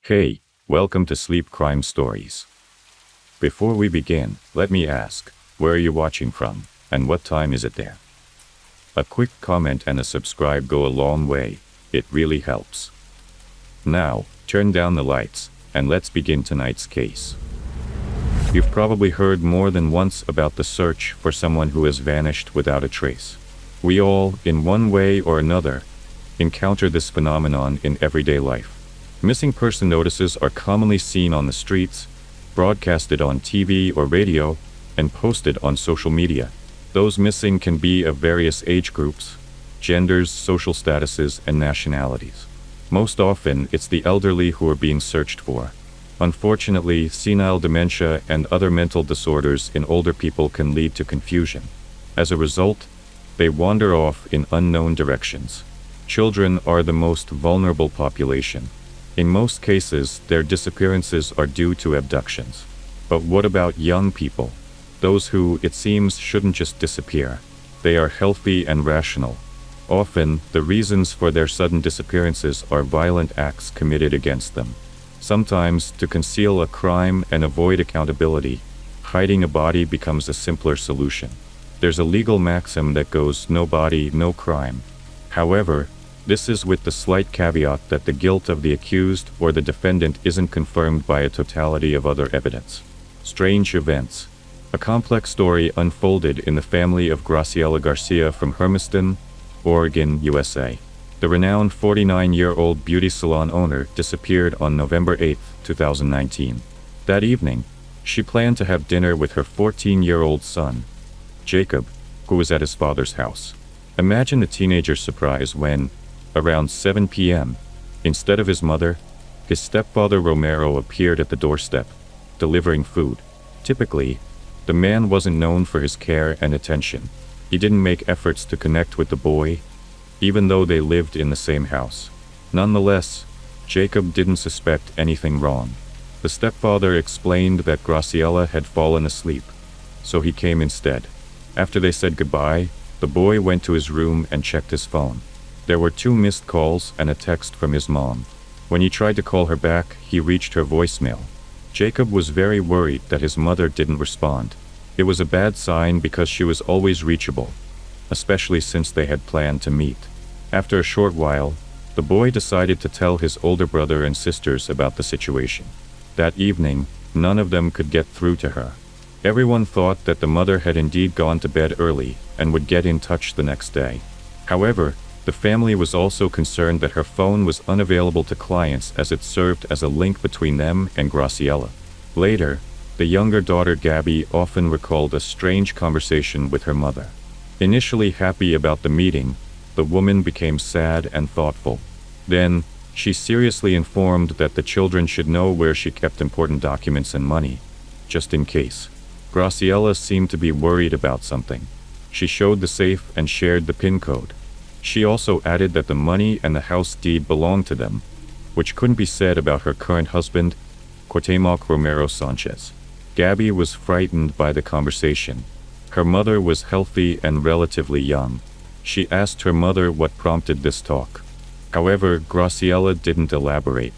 Hey, welcome to Sleep Crime Stories. Before we begin, let me ask, where are you watching from, and what time is it there? A quick comment and a subscribe go a long way, it really helps. Now, turn down the lights, and let's begin tonight's case. You've probably heard more than once about the search for someone who has vanished without a trace. We all, in one way or another, encounter this phenomenon in everyday life. Missing person notices are commonly seen on the streets, broadcasted on TV or radio, and posted on social media. Those missing can be of various age groups, genders, social statuses, and nationalities. Most often, it's the elderly who are being searched for. Unfortunately, senile dementia and other mental disorders in older people can lead to confusion. As a result, they wander off in unknown directions. Children are the most vulnerable population. In most cases, their disappearances are due to abductions. But what about young people? Those who, it seems, shouldn't just disappear. They are healthy and rational. Often, the reasons for their sudden disappearances are violent acts committed against them. Sometimes, to conceal a crime and avoid accountability, hiding a body becomes a simpler solution. There's a legal maxim that goes, no body, no crime. However, this is with the slight caveat that the guilt of the accused or the defendant isn't confirmed by a totality of other evidence. Strange events. A complex story unfolded in the family of Graciela Garcia from Hermiston, Oregon, USA. The renowned 49-year-old beauty salon owner disappeared on November 8, 2019. That evening, she planned to have dinner with her 14-year-old son, Jacob, who was at his father's house. Imagine the teenager's surprise when, around 7 p.m., instead of his mother, his stepfather Romero appeared at the doorstep, delivering food. Typically, the man wasn't known for his care and attention. He didn't make efforts to connect with the boy, even though they lived in the same house. Nonetheless, Jacob didn't suspect anything wrong. The stepfather explained that Graciela had fallen asleep, so he came instead. After they said goodbye, the boy went to his room and checked his phone. There were 2 missed calls and a text from his mom. When he tried to call her back, he reached her voicemail. Jacob was very worried that his mother didn't respond. It was a bad sign because she was always reachable, especially since they had planned to meet. After a short while, the boy decided to tell his older brother and sisters about the situation. That evening, none of them could get through to her. Everyone thought that the mother had indeed gone to bed early and would get in touch the next day. However, the family was also concerned that her phone was unavailable to clients as it served as a link between them and Graciela. Later, the younger daughter Gabby often recalled a strange conversation with her mother. Initially happy about the meeting, the woman became sad and thoughtful. Then, she seriously informed that the children should know where she kept important documents and money, just in case. Graciela seemed to be worried about something. She showed the safe and shared the PIN code. She also added that the money and the house deed belonged to them, which couldn't be said about her current husband, Cuauhtemoc Romero Sanchez. Gabby was frightened by the conversation. Her mother was healthy and relatively young. She asked her mother what prompted this talk. However, Graciela didn't elaborate.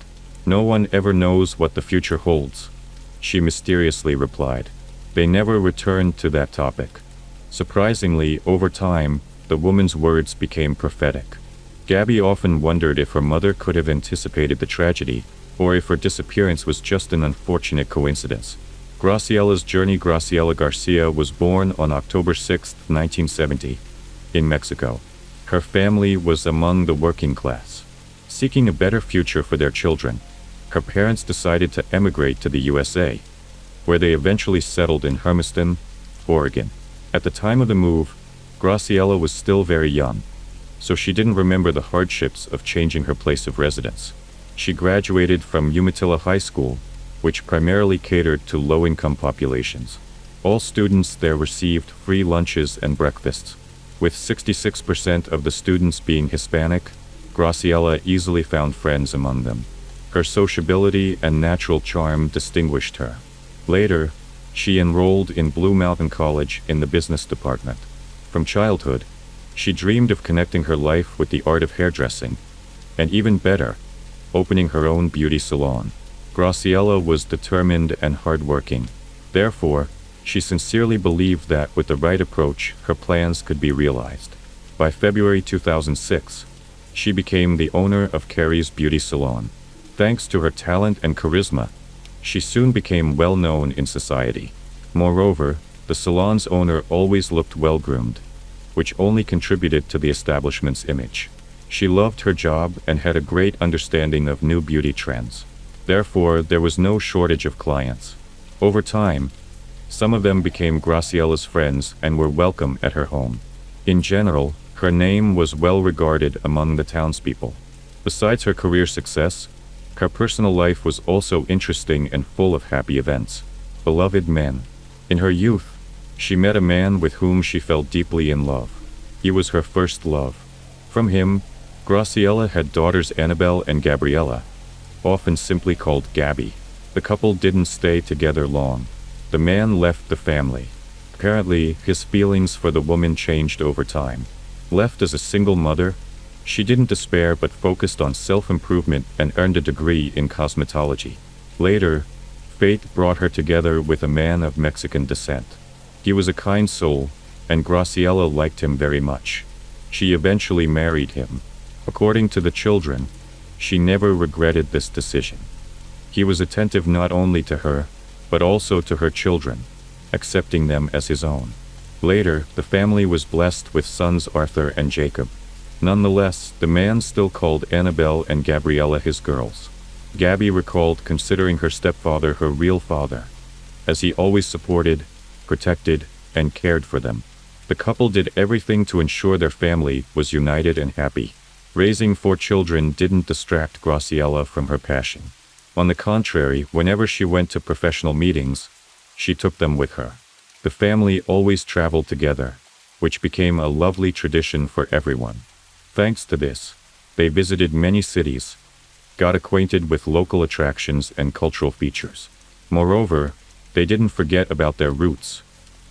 No one ever knows what the future holds, she mysteriously replied. They never returned to that topic. Surprisingly, over time, the woman's words became prophetic. Gabby often wondered if her mother could have anticipated the tragedy, or if her disappearance was just an unfortunate coincidence. Graciela's journey. Graciela Garcia was born on October 6, 1970, in Mexico. Her family was among the working class. Seeking a better future for their children, her parents decided to emigrate to the USA, where they eventually settled in Hermiston, Oregon. At the time of the move, Graciela was still very young, so she didn't remember the hardships of changing her place of residence. She graduated from Umatilla High School, which primarily catered to low-income populations. All students there received free lunches and breakfasts. With 66% of the students being Hispanic, Graciela easily found friends among them. Her sociability and natural charm distinguished her. Later, she enrolled in Blue Mountain College in the business department. From childhood, she dreamed of connecting her life with the art of hairdressing, and even better, opening her own beauty salon. Graciela was determined and hardworking. Therefore, she sincerely believed that with the right approach, her plans could be realized. By February 2006, she became the owner of Carrie's Beauty Salon. Thanks to her talent and charisma, she soon became well known in society. Moreover, the salon's owner always looked well-groomed, which only contributed to the establishment's image. She loved her job and had a great understanding of new beauty trends. Therefore, there was no shortage of clients. Over time, some of them became Graciela's friends and were welcome at her home. In general, her name was well regarded among the townspeople. Besides her career success, her personal life was also interesting and full of happy events. Beloved men. In her youth, she met a man with whom she fell deeply in love. He was her first love. From him, Graciela had daughters Annabelle and Gabriella, often simply called Gabby. The couple didn't stay together long. The man left the family. Apparently, his feelings for the woman changed over time. Left as a single mother, she didn't despair but focused on self-improvement and earned a degree in cosmetology. Later, fate brought her together with a man of Mexican descent. He was a kind soul, and Graciela liked him very much. She eventually married him. According to the children, she never regretted this decision. He was attentive not only to her, but also to her children, accepting them as his own. Later, the family was blessed with sons Arthur and Jacob. Nonetheless, the man still called Annabelle and Gabriella his girls. Gabby recalled considering her stepfather her real father, as he always supported, protected, and cared for them. The couple did everything to ensure their family was united and happy. Raising 4 children didn't distract Graciela from her passion. On the contrary, whenever she went to professional meetings, she took them with her. The family always traveled together, which became a lovely tradition for everyone. Thanks to this, they visited many cities, got acquainted with local attractions and cultural features. Moreover, they didn't forget about their roots,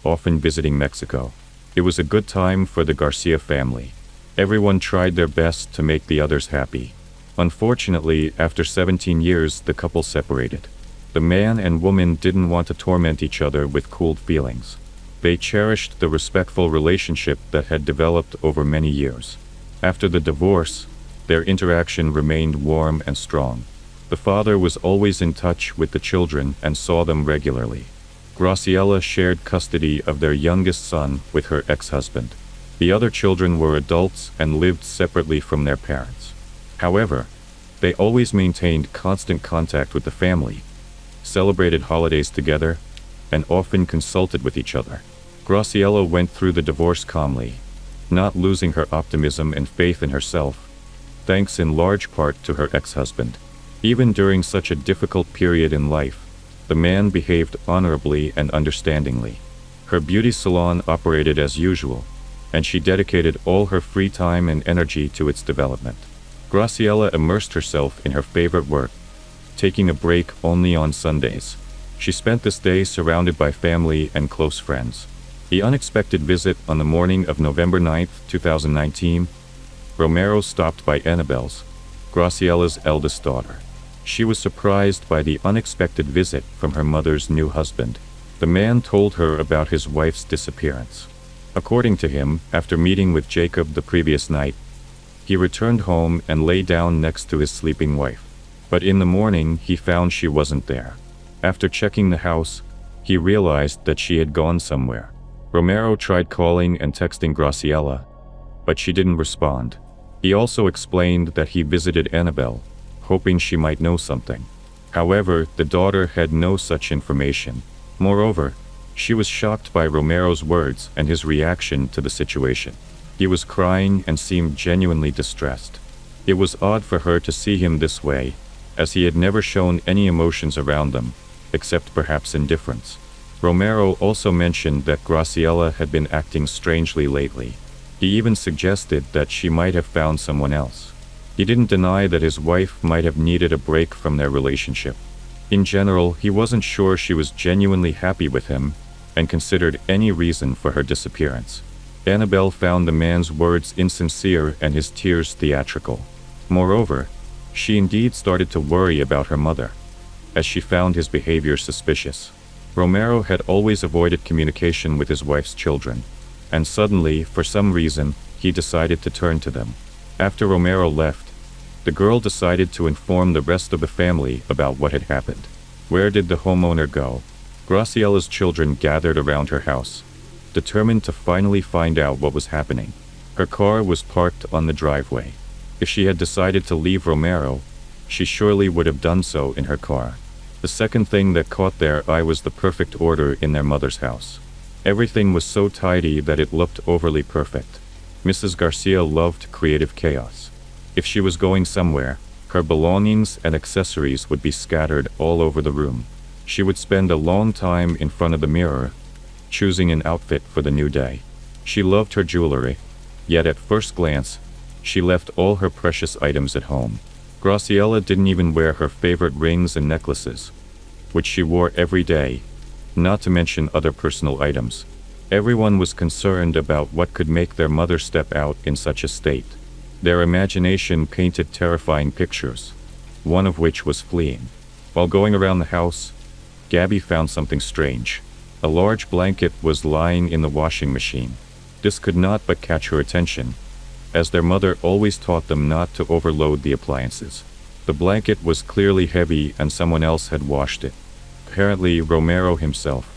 often visiting Mexico. It was a good time for the Garcia family. Everyone tried their best to make the others happy. Unfortunately, after 17 years, the couple separated. The man and woman didn't want to torment each other with cold feelings. They cherished the respectful relationship that had developed over many years. After the divorce, their interaction remained warm and strong. The father was always in touch with the children and saw them regularly. Graciela shared custody of their youngest son with her ex-husband. The other children were adults and lived separately from their parents. However, they always maintained constant contact with the family, celebrated holidays together, and often consulted with each other. Graciela went through the divorce calmly, not losing her optimism and faith in herself, thanks in large part to her ex-husband. Even during such a difficult period in life, the man behaved honorably and understandingly. Her beauty salon operated as usual, and she dedicated all her free time and energy to its development. Graciela immersed herself in her favorite work, taking a break only on Sundays. She spent this day surrounded by family and close friends. The unexpected visit on the morning of November 9, 2019, Romero stopped by Annabelle's, Graciela's eldest daughter. She was surprised by the unexpected visit from her mother's new husband. The man told her about his wife's disappearance. According to him, after meeting with Jacob the previous night, he returned home and lay down next to his sleeping wife. But in the morning, he found she wasn't there. After checking the house, he realized that she had gone somewhere. Romero tried calling and texting Graciela, but she didn't respond. He also explained that he visited Annabelle, hoping she might know something. However, the daughter had no such information. Moreover, she was shocked by Romero's words and his reaction to the situation. He was crying and seemed genuinely distressed. It was odd for her to see him this way, as he had never shown any emotions around them, except perhaps indifference. Romero also mentioned that Graciela had been acting strangely lately. He even suggested that she might have found someone else. He didn't deny that his wife might have needed a break from their relationship. In general, he wasn't sure she was genuinely happy with him and considered any reason for her disappearance. Annabelle found the man's words insincere and his tears theatrical. Moreover, She indeed started to worry about her mother, as she found his behavior suspicious. Romero had always avoided communication with his wife's children, and suddenly, for some reason, he decided to turn to them. After Romero left, the girl decided to inform the rest of the family about what had happened. Where did the homeowner go? Graciella's children gathered around her house, determined to finally find out what was happening. Her car was parked on the driveway. If she had decided to leave Romero, she surely would have done so in her car. The second thing that caught their eye was the perfect order in their mother's house. Everything was so tidy that it looked overly perfect. Mrs. Garcia loved creative chaos. If she was going somewhere, her belongings and accessories would be scattered all over the room. She would spend a long time in front of the mirror, choosing an outfit for the new day. She loved her jewelry, yet at first glance, she left all her precious items at home. Graciella didn't even wear her favorite rings and necklaces, which she wore every day, not to mention other personal items. Everyone was concerned about what could make their mother step out in such a state. Their imagination painted terrifying pictures, one of which was fleeing. While going around the house, Gabby found something strange. A large blanket was lying in the washing machine. This could not but catch her attention, as their mother always taught them not to overload the appliances. The blanket was clearly heavy and someone else had washed it. Apparently Romero himself.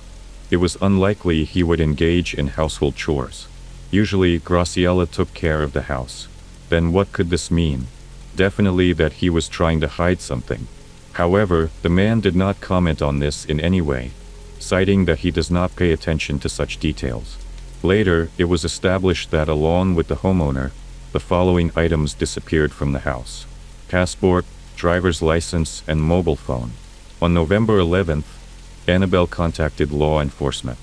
It was unlikely he would engage in household chores. Usually Graciella took care of the house. Then what could this mean? Definitely that he was trying to hide something. However, the man did not comment on this in any way, citing that he does not pay attention to such details. Later, it was established that along with the homeowner, the following items disappeared from the house: passport, driver's license, and mobile phone. On November 11th, Annabelle contacted law enforcement.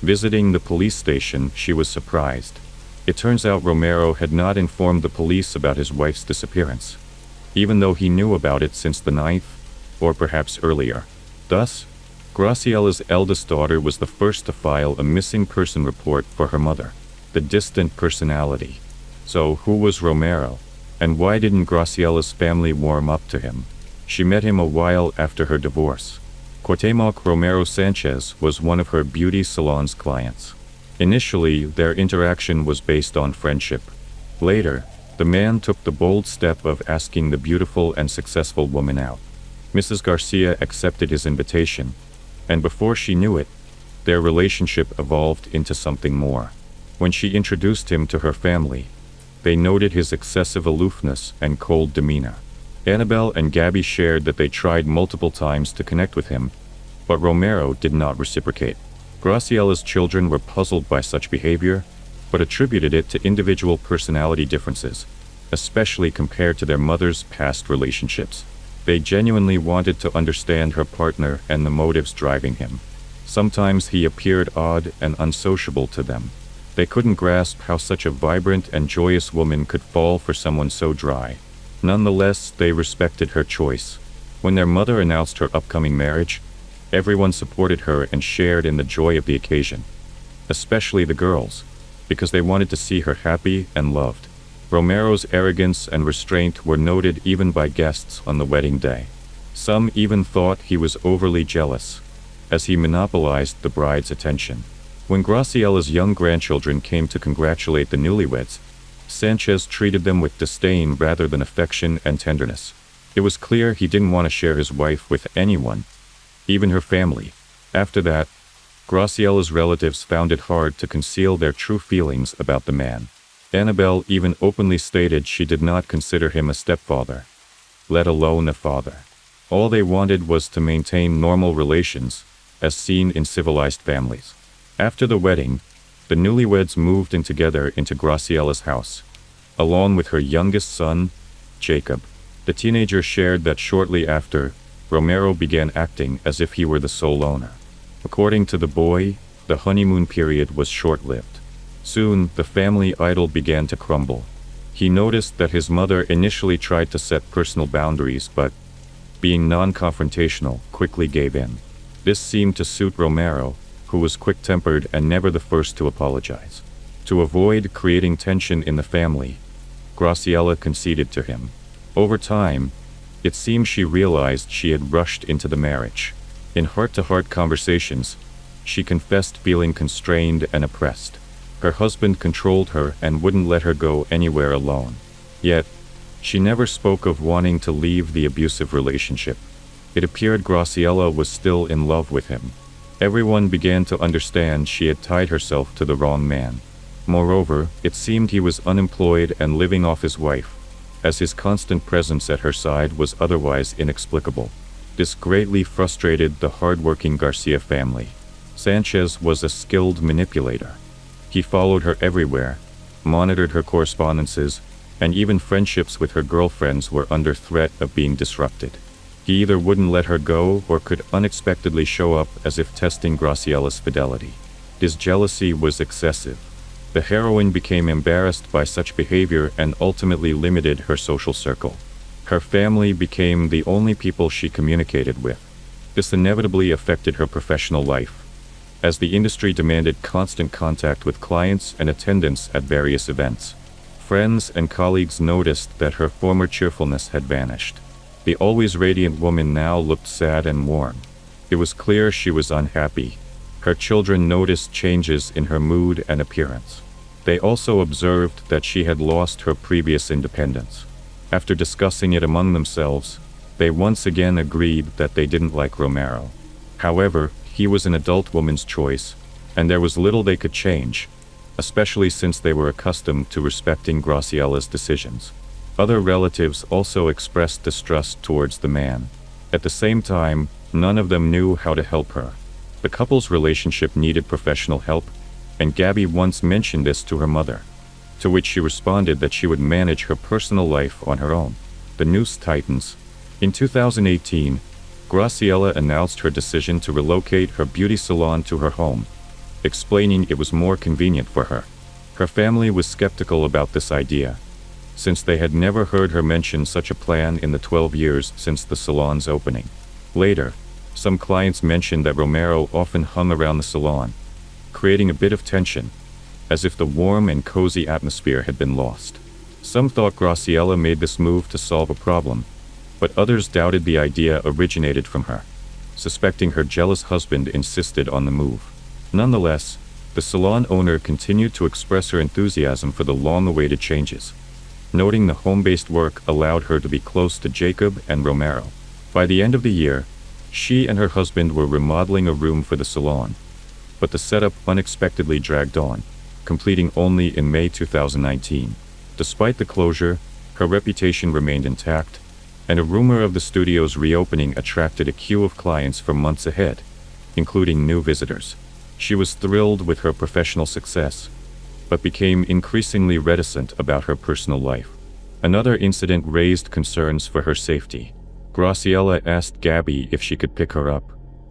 Visiting the police station, she was surprised. It turns out Romero had not informed the police about his wife's disappearance, even though he knew about it since the 9th, or perhaps earlier. Thus, Graciella's eldest daughter was the first to file a missing person report for her mother. The distant personality. So who was Romero? And why didn't Graciella's family warm up to him? She met him a while after her divorce. Cuauhtemoc Romero Sanchez was one of her beauty salon's clients. Initially, their interaction was based on friendship. Later, the man took the bold step of asking the beautiful and successful woman out. Mrs. Garcia accepted his invitation, and before she knew it, their relationship evolved into something more. When she introduced him to her family, they noted his excessive aloofness and cold demeanor. Annabelle and Gabby shared that they tried multiple times to connect with him, but Romero did not reciprocate. Graciella's children were puzzled by such behavior, but attributed it to individual personality differences, especially compared to their mother's past relationships. They genuinely wanted to understand her partner and the motives driving him. Sometimes he appeared odd and unsociable to them. They couldn't grasp how such a vibrant and joyous woman could fall for someone so dry. Nonetheless, they respected her choice. When their mother announced her upcoming marriage, everyone supported her and shared in the joy of the occasion, especially the girls, because they wanted to see her happy and loved. Romero's arrogance and restraint were noted even by guests on the wedding day. Some even thought he was overly jealous, as he monopolized the bride's attention. When Graciella's young grandchildren came to congratulate the newlyweds, Sanchez treated them with disdain rather than affection and tenderness. It was clear he didn't want to share his wife with anyone, even her family. After that, Graciella's relatives found it hard to conceal their true feelings about the man. Annabelle even openly stated she did not consider him a stepfather, let alone a father. All they wanted was to maintain normal relations, as seen in civilized families. After the wedding, the newlyweds moved in together into Graciella's house, along with her youngest son, Jacob. The teenager shared that shortly after, Romero began acting as if he were the sole owner. According to the boy, the honeymoon period was short-lived. Soon, the family idol began to crumble. He noticed that his mother initially tried to set personal boundaries, but, being non-confrontational, quickly gave in. This seemed to suit Romero, who was quick-tempered and never the first to apologize. To avoid creating tension in the family, Graciella conceded to him. Over time, It seemed she realized she had rushed into the marriage. In heart-to-heart conversations, she confessed feeling constrained and oppressed. Her husband controlled her and wouldn't let her go anywhere alone. Yet, she never spoke of wanting to leave the abusive relationship. It appeared Graciela was still in love with him. Everyone began to understand she had tied herself to the wrong man. Moreover, it seemed he was unemployed and living off his wife, as his constant presence at her side was otherwise inexplicable. This greatly frustrated the hard-working Garcia family. Sanchez was a skilled manipulator. He followed her everywhere, monitored her correspondences, and even friendships with her girlfriends were under threat of being disrupted. He either wouldn't let her go or could unexpectedly show up as if testing Graciela's fidelity. His jealousy was excessive. The heroine became embarrassed by such behavior and ultimately limited her social circle. Her family became the only people she communicated with. This inevitably affected her professional life, as the industry demanded constant contact with clients and attendance at various events. Friends and colleagues noticed that her former cheerfulness had vanished. The always radiant woman now looked sad and worn. It was clear she was unhappy. Her children noticed changes in her mood and appearance. They also observed that she had lost her previous independence. After discussing it among themselves, they once again agreed that they didn't like Romero. However, he was an adult woman's choice, and there was little they could change, especially since they were accustomed to respecting Graciela's decisions. Other relatives also expressed distrust towards the man. At the same time, none of them knew how to help her. The couple's relationship needed professional help, and Gabby once mentioned this to her mother, to which she responded that she would manage her personal life on her own. The noose tightens. In 2018, Graciela announced her decision to relocate her beauty salon to her home, explaining it was more convenient for her. Her family was skeptical about this idea, since they had never heard her mention such a plan in the 12 years since the salon's opening. Later, some clients mentioned that Romero often hung around the salon, creating a bit of tension, as if the warm and cozy atmosphere had been lost. Some thought Graciela made this move to solve a problem, but others doubted the idea originated from her, suspecting her jealous husband insisted on the move. Nonetheless, the salon owner continued to express her enthusiasm for the long-awaited changes, noting the home-based work allowed her to be close to Jacob and Romero. By the end of the year, she and her husband were remodeling a room for the salon, but the setup unexpectedly dragged on, completing only in May 2019. Despite the closure, her reputation remained intact, and a rumor of the studio's reopening attracted a queue of clients for months ahead, including new visitors. She was thrilled with her professional success, but became increasingly reticent about her personal life. Another incident raised concerns for her safety. Graciela asked Gabby if she could pick her up.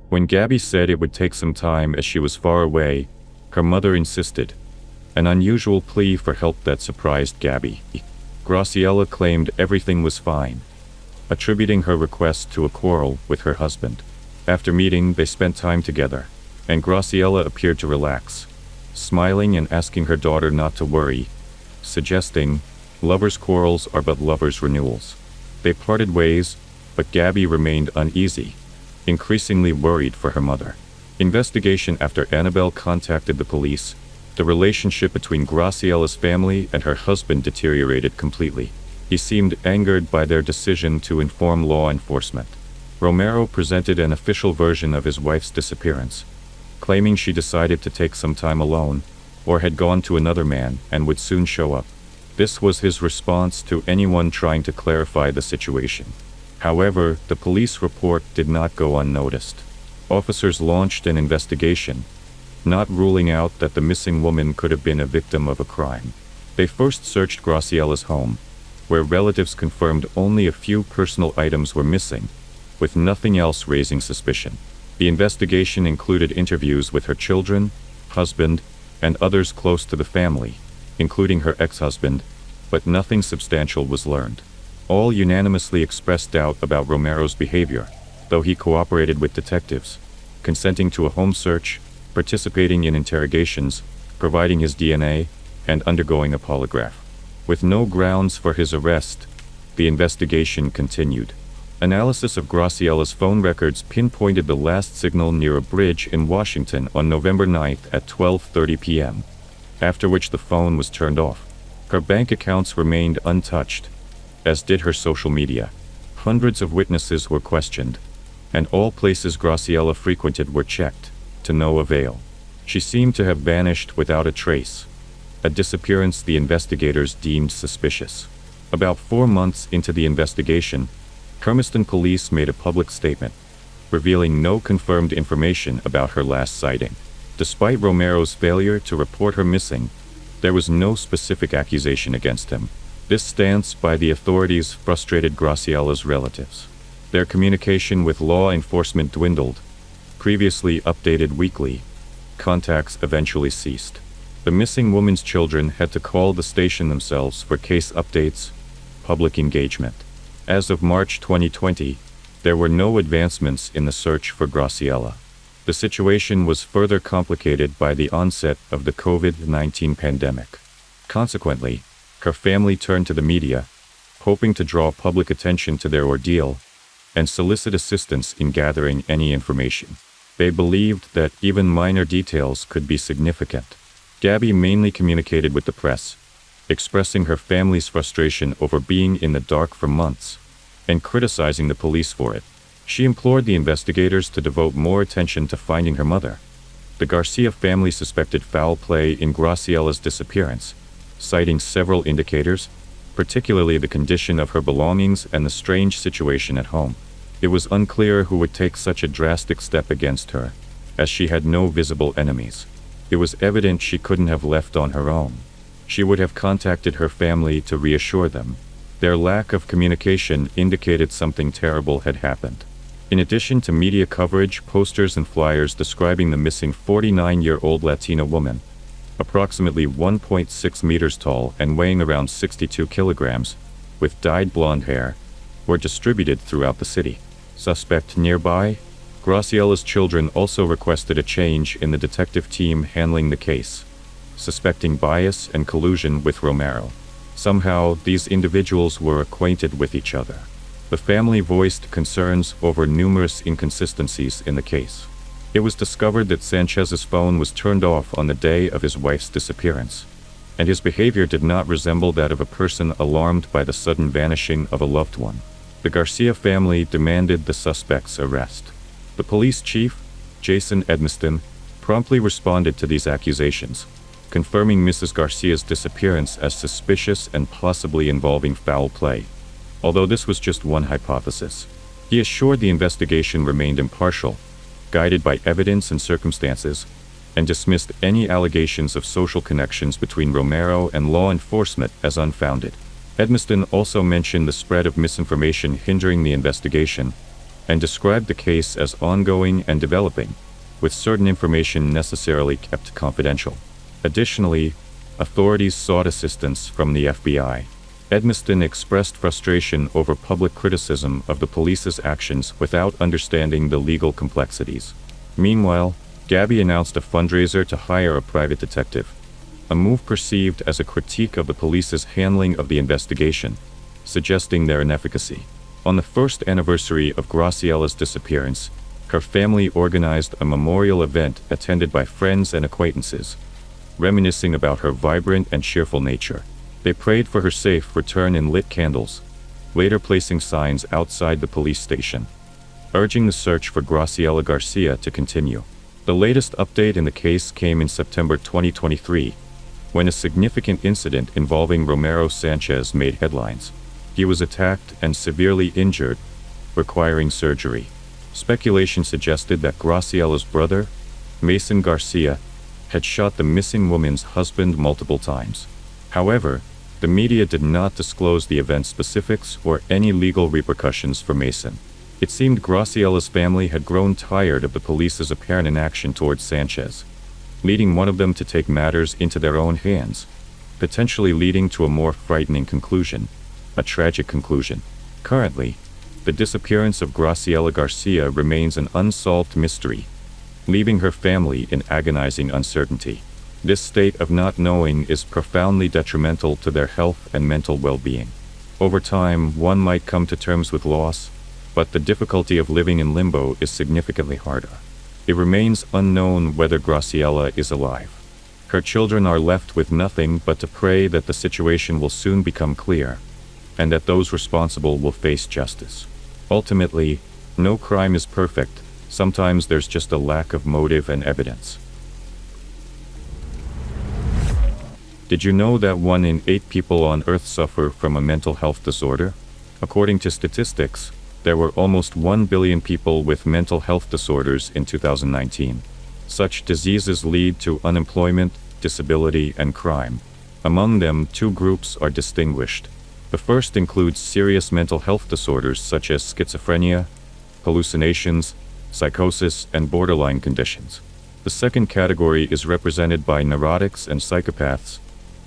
When Gabby said it would take some time as she was far away, her mother insisted, an unusual plea for help that surprised Gabby. Graciela claimed everything was fine, attributing her request to a quarrel with her husband. After meeting, they spent time together, and Graciela appeared to relax, smiling and asking her daughter not to worry, suggesting, lovers' quarrels are but lovers' renewals. They parted ways, but Gabby remained uneasy, increasingly worried for her mother. Investigation after Annabelle contacted the police, the relationship between Graciela's family and her husband deteriorated completely. He seemed angered by their decision to inform law enforcement. Romero presented an official version of his wife's disappearance, claiming she decided to take some time alone, or had gone to another man and would soon show up. This was his response to anyone trying to clarify the situation. However, the police report did not go unnoticed. Officers launched an investigation, not ruling out that the missing woman could have been a victim of a crime. They first searched Graciela's home, where relatives confirmed only a few personal items were missing, with nothing else raising suspicion. The investigation included interviews with her children, husband, and others close to the family, including her ex-husband, but nothing substantial was learned. All unanimously expressed doubt about Romero's behavior, though he cooperated with detectives, consenting to a home search, participating in interrogations, providing his DNA, and undergoing a polygraph. With no grounds for his arrest, the investigation continued. Analysis of Graciella's phone records pinpointed the last signal near a bridge in Washington on November 9th at 12:30 p.m., after which the phone was turned off. Her bank accounts remained untouched, as did her social media. Hundreds of witnesses were questioned, and all places Graciella frequented were checked, to no avail. She seemed to have vanished without a trace, a disappearance the investigators deemed suspicious. About 4 months into the investigation, Hermiston police made a public statement, revealing no confirmed information about her last sighting. Despite Romero's failure to report her missing, there was no specific accusation against him. This stance by the authorities frustrated Graciella's relatives. Their communication with law enforcement dwindled. Previously updated weekly, contacts eventually ceased. The missing woman's children had to call the station themselves for case updates, public engagement. As of March 2020, there were no advancements in the search for Graciella. The situation was further complicated by the onset of the COVID-19 pandemic. Consequently, her family turned to the media, hoping to draw public attention to their ordeal and solicit assistance in gathering any information. They believed that even minor details could be significant. Gabby mainly communicated with the press, expressing her family's frustration over being in the dark for months and criticizing the police for it. She implored the investigators to devote more attention to finding her mother. The Garcia family suspected foul play in Graciella's disappearance, citing several indicators, particularly the condition of her belongings and the strange situation at home. It was unclear who would take such a drastic step against her, as she had no visible enemies. It was evident she couldn't have left on her own. She would have contacted her family to reassure them. Their lack of communication indicated something terrible had happened. In addition to media coverage, posters and flyers describing the missing 49-year-old Latina woman, approximately 1.6 meters tall and weighing around 62 kilograms, with dyed blonde hair, were distributed throughout the city. Suspect nearby? Graciella's children also requested a change in the detective team handling the case, suspecting bias and collusion with Romero. Somehow, these individuals were acquainted with each other. The family voiced concerns over numerous inconsistencies in the case. It was discovered that Sanchez's phone was turned off on the day of his wife's disappearance, and his behavior did not resemble that of a person alarmed by the sudden vanishing of a loved one. The Garcia family demanded the suspect's arrest. The police chief, Jason Edmiston, promptly responded to these accusations, confirming Mrs. Garcia's disappearance as suspicious and possibly involving foul play, although this was just one hypothesis. He assured the investigation remained impartial, guided by evidence and circumstances, and dismissed any allegations of social connections between Romero and law enforcement as unfounded. Edmiston also mentioned the spread of misinformation hindering the investigation, and described the case as ongoing and developing, with certain information necessarily kept confidential. Additionally, authorities sought assistance from the FBI. Edmiston expressed frustration over public criticism of the police's actions without understanding the legal complexities. Meanwhile, Gabby announced a fundraiser to hire a private detective, a move perceived as a critique of the police's handling of the investigation, suggesting their inefficacy. On the first anniversary of Graciella's disappearance, her family organized a memorial event attended by friends and acquaintances, reminiscing about her vibrant and cheerful nature. They prayed for her safe return and lit candles, later placing signs outside the police station, urging the search for Graciella Garcia to continue. The latest update in the case came in September 2023, when a significant incident involving Romero Sanchez made headlines. He was attacked and severely injured, requiring surgery. Speculation suggested that Graciella's brother, Mason Garcia, had shot the missing woman's husband multiple times. However, the media did not disclose the event's specifics or any legal repercussions for Mason. It seemed Graciella's family had grown tired of the police's apparent inaction towards Sanchez, leading one of them to take matters into their own hands, potentially leading to a more frightening conclusion, a tragic conclusion. Currently, the disappearance of Graciella Garcia remains an unsolved mystery, leaving her family in agonizing uncertainty. This state of not knowing is profoundly detrimental to their health and mental well-being. Over time, one might come to terms with loss, but the difficulty of living in limbo is significantly harder. It remains unknown whether Graciela is alive. Her children are left with nothing but to pray that the situation will soon become clear, and that those responsible will face justice. Ultimately, no crime is perfect. Sometimes there's just a lack of motive and evidence. Did you know that 1 in 8 people on Earth suffer from a mental health disorder? According to statistics, there were almost 1 billion people with mental health disorders in 2019. Such diseases lead to unemployment, disability, and crime. Among them, 2 groups are distinguished. The first includes serious mental health disorders such as schizophrenia, hallucinations, psychosis, and borderline conditions. The second category is represented by neurotics and psychopaths,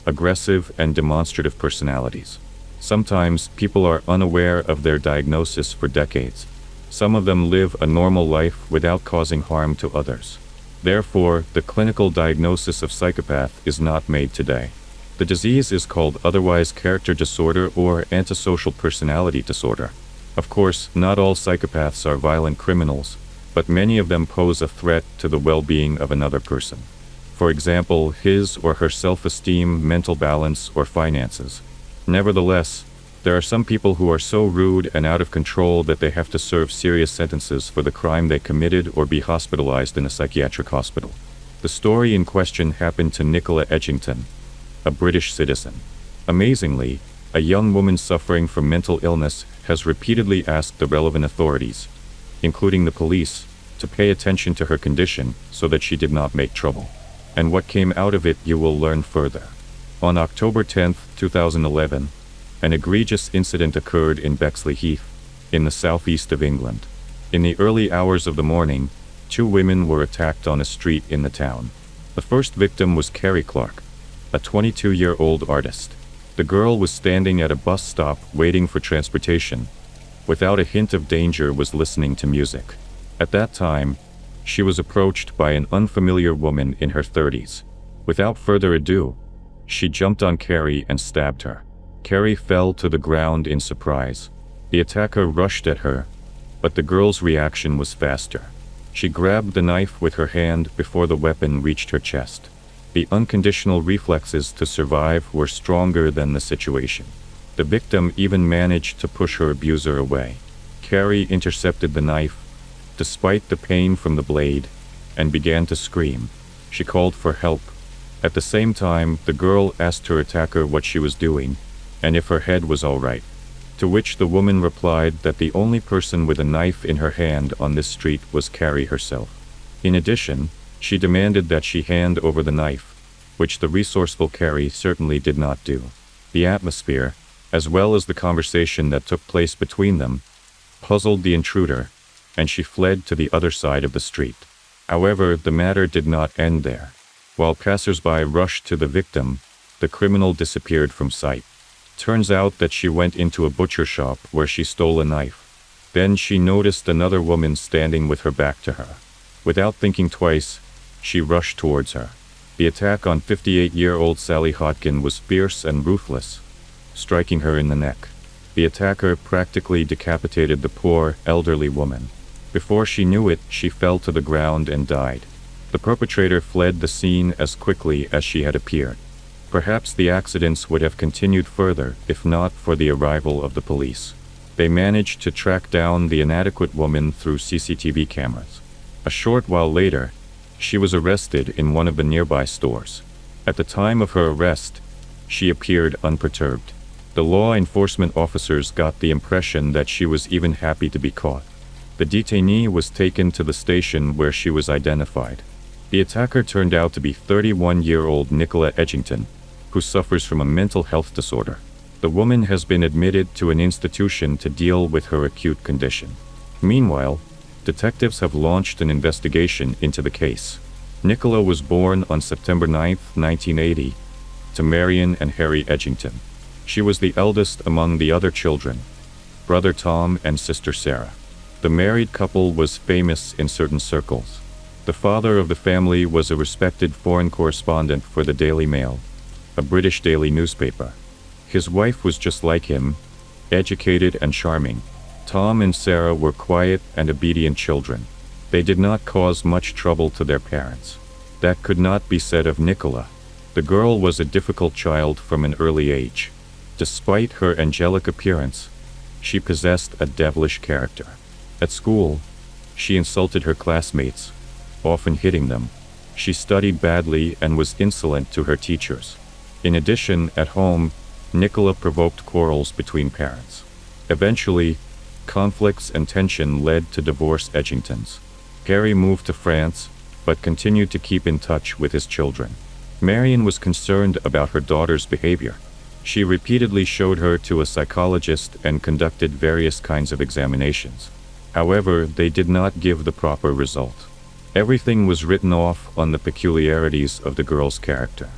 aggressive and demonstrative personalities. Sometimes people are unaware of their diagnosis for decades. Some of them live a normal life without causing harm to others. Therefore, the clinical diagnosis of psychopath is not made today. The disease is called otherwise character disorder or antisocial personality disorder. Of course, not all psychopaths are violent criminals, but many of them pose a threat to the well-being of another person. For example, his or her self-esteem, mental balance, or finances. Nevertheless, there are some people who are so rude and out of control that they have to serve serious sentences for the crime they committed or be hospitalized in a psychiatric hospital. The story in question happened to Nicola Edgington, a British citizen. Amazingly, a young woman suffering from mental illness has repeatedly asked the relevant authorities, including the police, to pay attention to her condition so that she did not make trouble. And what came out of it you will learn further. On October 10, 2011, an egregious incident occurred in Bexley Heath, in the southeast of England. In the early hours of the morning, 2 women were attacked on a street in the town. The first victim was Carrie Clark, a 22-year-old artist. The girl was standing at a bus stop waiting for transportation. Without a hint of danger, was listening to music. At that time, she was approached by an unfamiliar woman in her 30s. Without further ado, she jumped on Carrie and stabbed her. Carrie fell to the ground in surprise. The attacker rushed at her, but the girl's reaction was faster. She grabbed the knife with her hand before the weapon reached her chest. The unconditional reflexes to survive were stronger than the situation. The victim even managed to push her abuser away. Carrie intercepted the knife, despite the pain from the blade, and began to scream. She called for help. At the same time, the girl asked her attacker what she was doing, and if her head was all right. To which the woman replied that the only person with a knife in her hand on this street was Carrie herself. In addition, she demanded that she hand over the knife, which the resourceful Carrie certainly did not do. The atmosphere, as well as the conversation that took place between them, puzzled the intruder, and she fled to the other side of the street. However, the matter did not end there. While passers-by rushed to the victim, the criminal disappeared from sight. Turns out that she went into a butcher shop where she stole a knife. Then she noticed another woman standing with her back to her. Without thinking twice, she rushed towards her. The attack on 58-year-old Sally Hodkin was fierce and ruthless, striking her in the neck. The attacker practically decapitated the poor, elderly woman. Before she knew it, she fell to the ground and died. The perpetrator fled the scene as quickly as she had appeared. Perhaps the accidents would have continued further if not for the arrival of the police. They managed to track down the inadequate woman through CCTV cameras. A short while later, she was arrested in one of the nearby stores. At the time of her arrest, she appeared unperturbed. The law enforcement officers got the impression that she was even happy to be caught. The detainee was taken to the station where she was identified. The attacker turned out to be 31-year-old Nicola Edgington, who suffers from a mental health disorder. The woman has been admitted to an institution to deal with her acute condition. Meanwhile, detectives have launched an investigation into the case. Nicola was born on September 9, 1980, to Marion and Harry Edgington. She was the eldest among the other children, brother Tom and sister Sarah. The married couple was famous in certain circles. The father of the family was a respected foreign correspondent for the Daily Mail, a British daily newspaper. His wife was just like him, educated and charming. Tom and Sarah were quiet and obedient children. They did not cause much trouble to their parents. That could not be said of Nicola. The girl was a difficult child from an early age. Despite her angelic appearance, she possessed a devilish character. At school, she insulted her classmates, often hitting them. She studied badly and was insolent to her teachers. In addition, at home, Nicola provoked quarrels between parents. Eventually, conflicts and tension led to divorce Edgingtons. Harry moved to France, but continued to keep in touch with his children. Marion was concerned about her daughter's behavior. She repeatedly showed her to a psychologist and conducted various kinds of examinations. However, they did not give the proper result. Everything was written off on the peculiarities of the girl's character.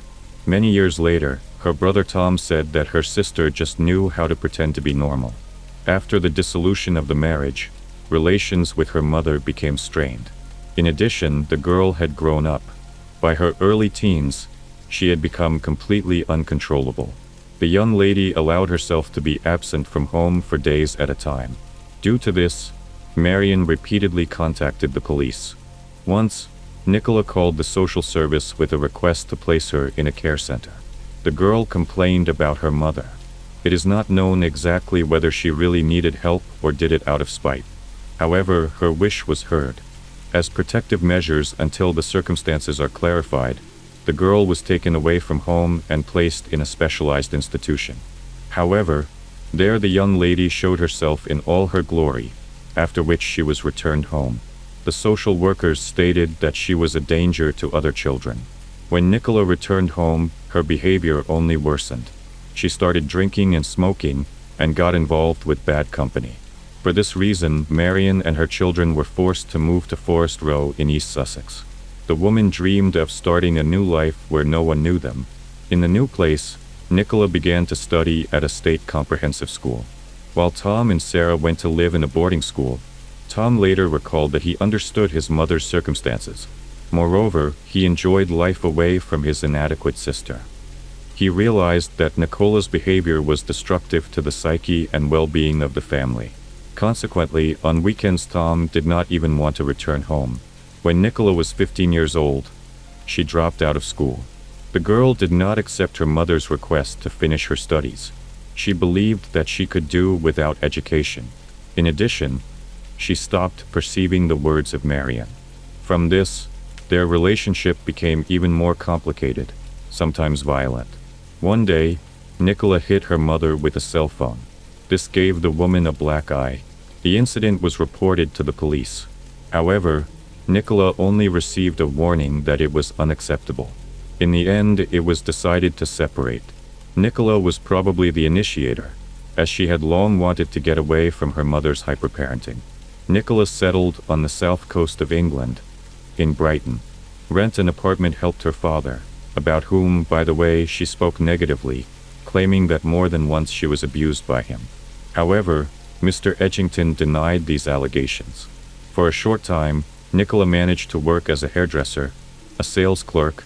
Many years later, her brother Tom said that her sister just knew how to pretend to be normal. After the dissolution of the marriage, relations with her mother became strained. In addition, the girl had grown up. By her early teens, she had become completely uncontrollable. The young lady allowed herself to be absent from home for days at a time. Due to this, Marion repeatedly contacted the police. Once, Nicola called the social service with a request to place her in a care center. The girl complained about her mother. It is not known exactly whether she really needed help or did it out of spite. However, her wish was heard. As protective measures until the circumstances are clarified, the girl was taken away from home and placed in a specialized institution. However, there the young lady showed herself in all her glory, after which she was returned home. The social workers stated that she was a danger to other children. When Nicola returned home, her behavior only worsened. She started drinking and smoking and got involved with bad company. For this reason, Marion and her children were forced to move to Forest Row in East Sussex. The woman dreamed of starting a new life where no one knew them. In the new place, Nicola began to study at a state comprehensive school. While Tom and Sarah went to live in a boarding school, Tom later recalled that he understood his mother's circumstances. Moreover, he enjoyed life away from his inadequate sister. He realized that Nicola's behavior was destructive to the psyche and well-being of the family. Consequently, on weekends Tom did not even want to return home. When Nicola was 15 years old, she dropped out of school. The girl did not accept her mother's request to finish her studies. She believed that she could do without education. In addition, she stopped perceiving the words of Marion. From this, their relationship became even more complicated, sometimes violent. One day, Nicola hit her mother with a cell phone. This gave the woman a black eye. The incident was reported to the police. However, Nicola only received a warning that it was unacceptable. In the end, it was decided to separate. Nicola was probably the initiator, as she had long wanted to get away from her mother's hyperparenting. Nicola settled on the south coast of England, in Brighton. Rent an apartment helped her father, about whom, by the way, she spoke negatively, claiming that more than once she was abused by him. However, Mr. Edgington denied these allegations. For a short time, Nicola managed to work as a hairdresser, a sales clerk,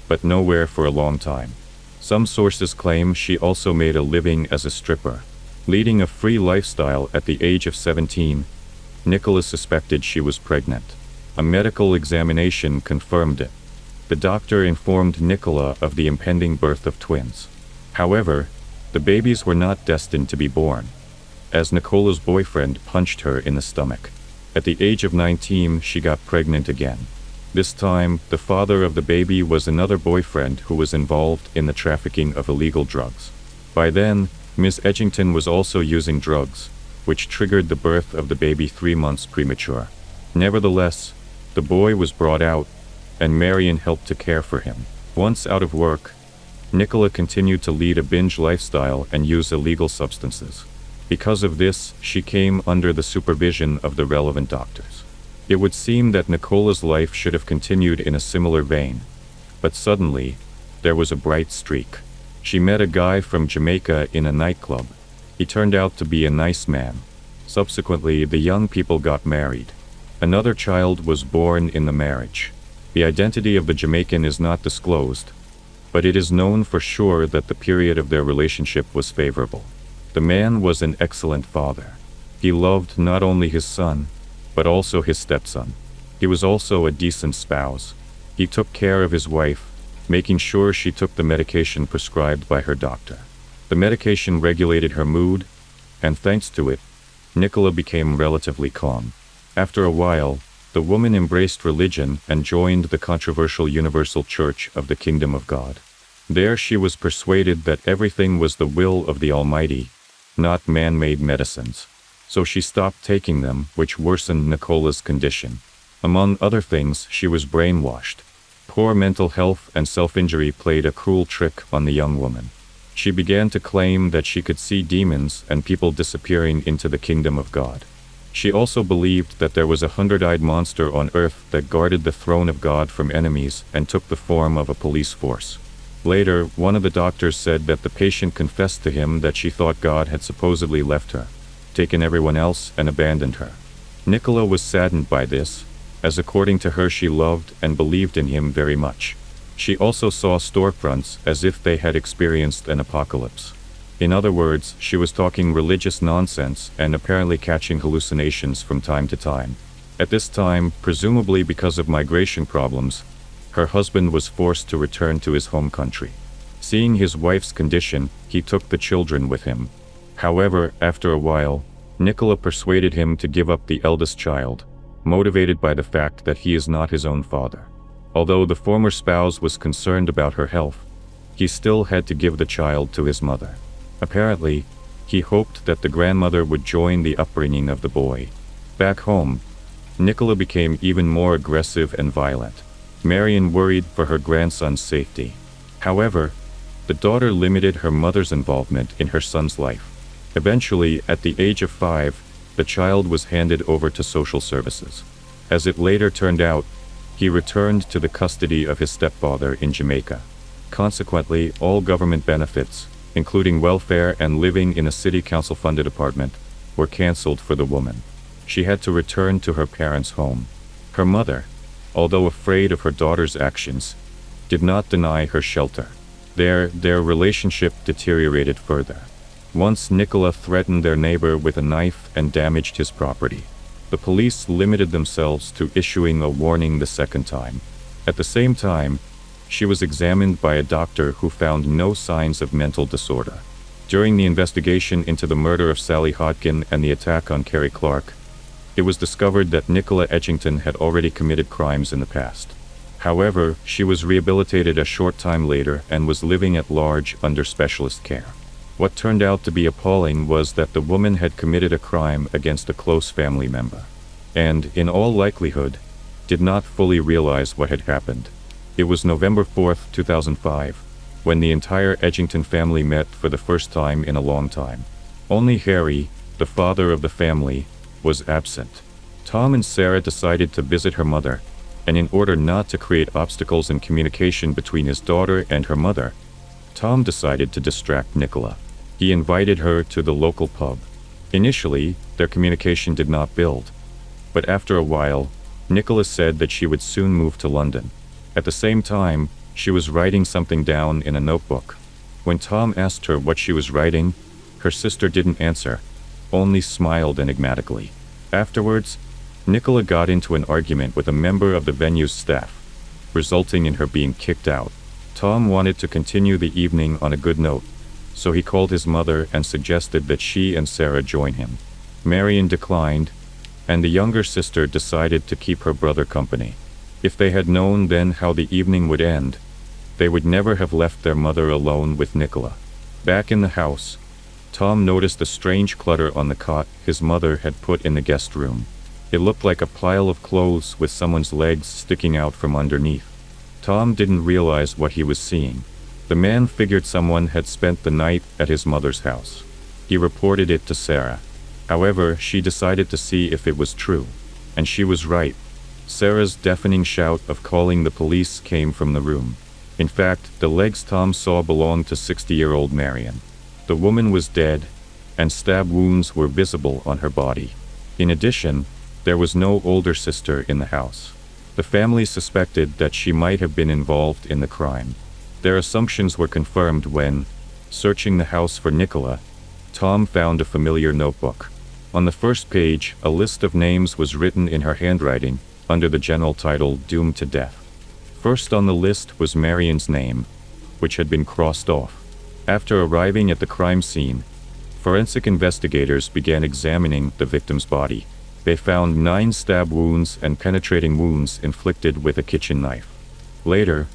but nowhere for a long time. Some sources claim she also made a living as a stripper. Leading a free lifestyle at the age of 17, Nicola suspected she was pregnant. A medical examination confirmed it. The doctor informed Nicola of the impending birth of twins. However, the babies were not destined to be born, as Nicola's boyfriend punched her in the stomach. At the age of 19, she got pregnant again. This time, the father of the baby was another boyfriend who was involved in the trafficking of illegal drugs. By then, Ms. Edgington was also using drugs, which triggered the birth of the baby 3 months premature. Nevertheless, the boy was brought out, and Marion helped to care for him. Once out of work, Nicola continued to lead a binge lifestyle and use illegal substances. Because of this, she came under the supervision of the relevant doctors. It would seem that Nicola's life should have continued in a similar vein, but suddenly, there was a bright streak. She met a guy from Jamaica in a nightclub. He turned out to be a nice man. Subsequently, the young people got married. Another child was born in the marriage. The identity of the Jamaican is not disclosed, but it is known for sure that the period of their relationship was favorable. The man was an excellent father. He loved not only his son, but also his stepson. He was also a decent spouse. He took care of his wife, making sure she took the medication prescribed by her doctor. The medication regulated her mood, and thanks to it, Nicola became relatively calm. After a while, the woman embraced religion and joined the controversial Universal Church of the Kingdom of God. There she was persuaded that everything was the will of the Almighty, not man-made medicines. So she stopped taking them, which worsened Nicola's condition. Among other things, she was brainwashed. Poor mental health and self-injury played a cruel trick on the young woman. She began to claim that she could see demons and people disappearing into the kingdom of God. She also believed that there was a 100-eyed monster on earth that guarded the throne of God from enemies and took the form of a police force. Later, one of the doctors said that the patient confessed to him that she thought God had supposedly left her, taken everyone else, and abandoned her. Nicola was saddened by this, as according to her she loved and believed in him very much. She also saw storefronts as if they had experienced an apocalypse. In other words, she was talking religious nonsense and apparently catching hallucinations from time to time. At this time, presumably because of migration problems, her husband was forced to return to his home country. Seeing his wife's condition, he took the children with him. However, after a while, Nicola persuaded him to give up the eldest child, motivated by the fact that he is not his own father. Although the former spouse was concerned about her health, he still had to give the child to his mother. Apparently, he hoped that the grandmother would join the upbringing of the boy. Back home, Nicola became even more aggressive and violent. Marion worried for her grandson's safety. However, the daughter limited her mother's involvement in her son's life. Eventually, at the age of 5, the child was handed over to social services. As it later turned out, he returned to the custody of his stepfather in Jamaica. Consequently, all government benefits, including welfare and living in a city council-funded apartment, were canceled for the woman. She had to return to her parents' home. Her mother, although afraid of her daughter's actions, did not deny her shelter. Their relationship deteriorated further. Once Nicola threatened their neighbor with a knife and damaged his property. The police limited themselves to issuing a warning the second time. At the same time, she was examined by a doctor who found no signs of mental disorder. During the investigation into the murder of Sally Hodkin and the attack on Kerry Clark, it was discovered that Nicola Edgington had already committed crimes in the past. However, she was rehabilitated a short time later and was living at large under specialist care. What turned out to be appalling was that the woman had committed a crime against a close family member, and, in all likelihood, did not fully realize what had happened. It was November 4, 2005, when the entire Edgington family met for the first time in a long time. Only Harry, the father of the family, was absent. Tom and Sarah decided to visit her mother, and in order not to create obstacles in communication between his daughter and her mother, Tom decided to distract Nicola. He invited her to the local pub. Initially, their communication did not build, but after a while, Nicola said that she would soon move to London. At the same time, she was writing something down in a notebook. When Tom asked her what she was writing, her sister didn't answer, only smiled enigmatically. Afterwards, Nicola got into an argument with a member of the venue's staff, resulting in her being kicked out. Tom wanted to continue the evening on a good note, so he called his mother and suggested that she and Sarah join him. Marion declined, and the younger sister decided to keep her brother company. If they had known then how the evening would end, they would never have left their mother alone with Nicola. Back in the house, Tom noticed a strange clutter on the cot his mother had put in the guest room. It looked like a pile of clothes with someone's legs sticking out from underneath. Tom didn't realize what he was seeing. The man figured someone had spent the night at his mother's house. He reported it to Sarah. However, she decided to see if it was true, and she was right. Sarah's deafening shout of calling the police came from the room. In fact, the legs Tom saw belonged to 60-year-old Marion. The woman was dead, and stab wounds were visible on her body. In addition, there was no older sister in the house. The family suspected that she might have been involved in the crime. Their assumptions were confirmed when, searching the house for Nicola, Tom found a familiar notebook. On the first page, a list of names was written in her handwriting, under the general title, Doomed to Death. First on the list was Marion's name, which had been crossed off. After arriving at the crime scene, forensic investigators began examining the victim's body. They found 9 stab wounds and penetrating wounds inflicted with a kitchen knife. Later,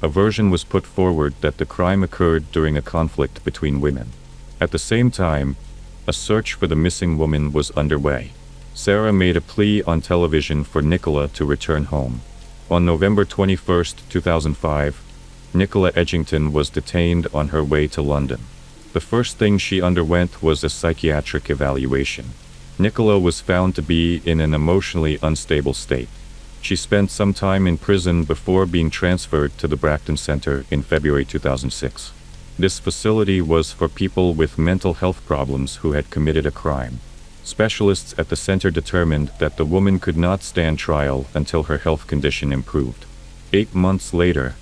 a version was put forward that the crime occurred during a conflict between women. At the same time, a search for the missing woman was underway. Sarah made a plea on television for Nicola to return home. On November 21, 2005, Nicola Edgington was detained on her way to London. The first thing she underwent was a psychiatric evaluation. Nicola was found to be in an emotionally unstable state. She spent some time in prison before being transferred to the Bracton Center in February 2006. This facility was for people with mental health problems who had committed a crime. Specialists at the center determined that the woman could not stand trial until her health condition improved. 8 months later,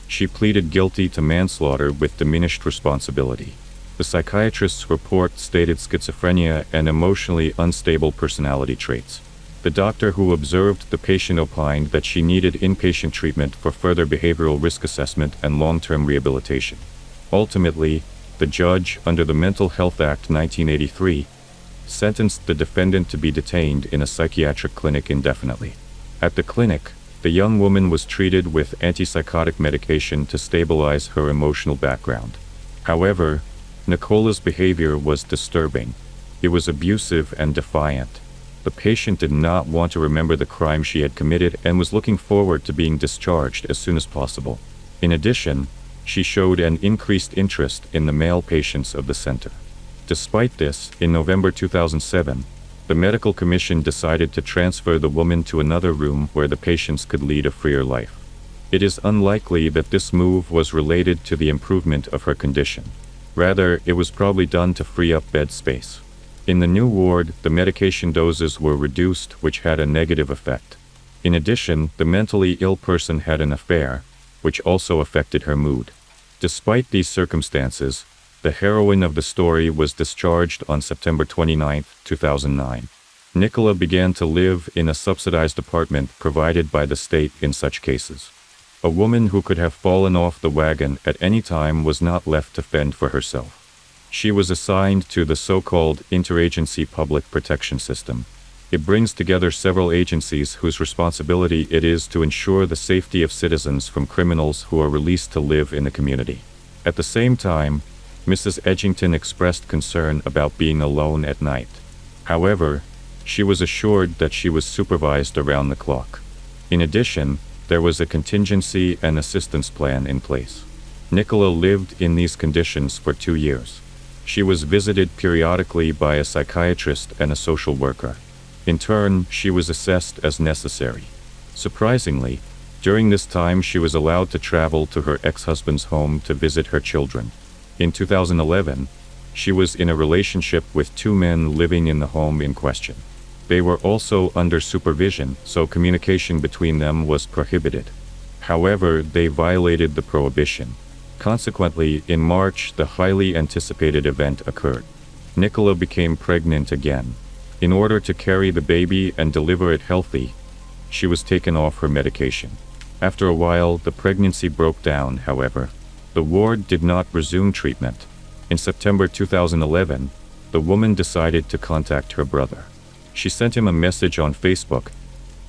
she pleaded guilty to manslaughter with diminished responsibility. The psychiatrist's report stated schizophrenia and emotionally unstable personality traits. The doctor who observed the patient opined that she needed inpatient treatment for further behavioral risk assessment and long-term rehabilitation. Ultimately, the judge, under the Mental Health Act 1983, sentenced the defendant to be detained in a psychiatric clinic indefinitely. At the clinic, the young woman was treated with antipsychotic medication to stabilize her emotional background. However, Nicola's behavior was disturbing. It was abusive and defiant. The patient did not want to remember the crime she had committed and was looking forward to being discharged as soon as possible. In addition, she showed an increased interest in the male patients of the center. Despite this, in November 2007, the medical commission decided to transfer the woman to another room where the patients could lead a freer life. It is unlikely that this move was related to the improvement of her condition. Rather, it was probably done to free up bed space. In the new ward, the medication doses were reduced, which had a negative effect. In addition, the mentally ill person had an affair, which also affected her mood. Despite these circumstances, the heroine of the story was discharged on September 29, 2009. Nicola began to live in a subsidized apartment provided by the state in such cases. A woman who could have fallen off the wagon at any time was not left to fend for herself. She was assigned to the so-called Interagency Public Protection System. It brings together several agencies whose responsibility it is to ensure the safety of citizens from criminals who are released to live in the community. At the same time, Mrs. Edgington expressed concern about being alone at night. However, she was assured that she was supervised around the clock. In addition, there was a contingency and assistance plan in place. Nicola lived in these conditions for 2 years. She was visited periodically by a psychiatrist and a social worker. In turn, she was assessed as necessary. Surprisingly, during this time she was allowed to travel to her ex-husband's home to visit her children. In 2011, she was in a relationship with 2 men living in the home in question. They were also under supervision, so communication between them was prohibited. However, they violated the prohibition. Consequently, in March, the highly anticipated event occurred. Nicola became pregnant again. In order to carry the baby and deliver it healthy, she was taken off her medication. After a while, the pregnancy broke down, however. The ward did not resume treatment. In September 2011, the woman decided to contact her brother. She sent him a message on Facebook,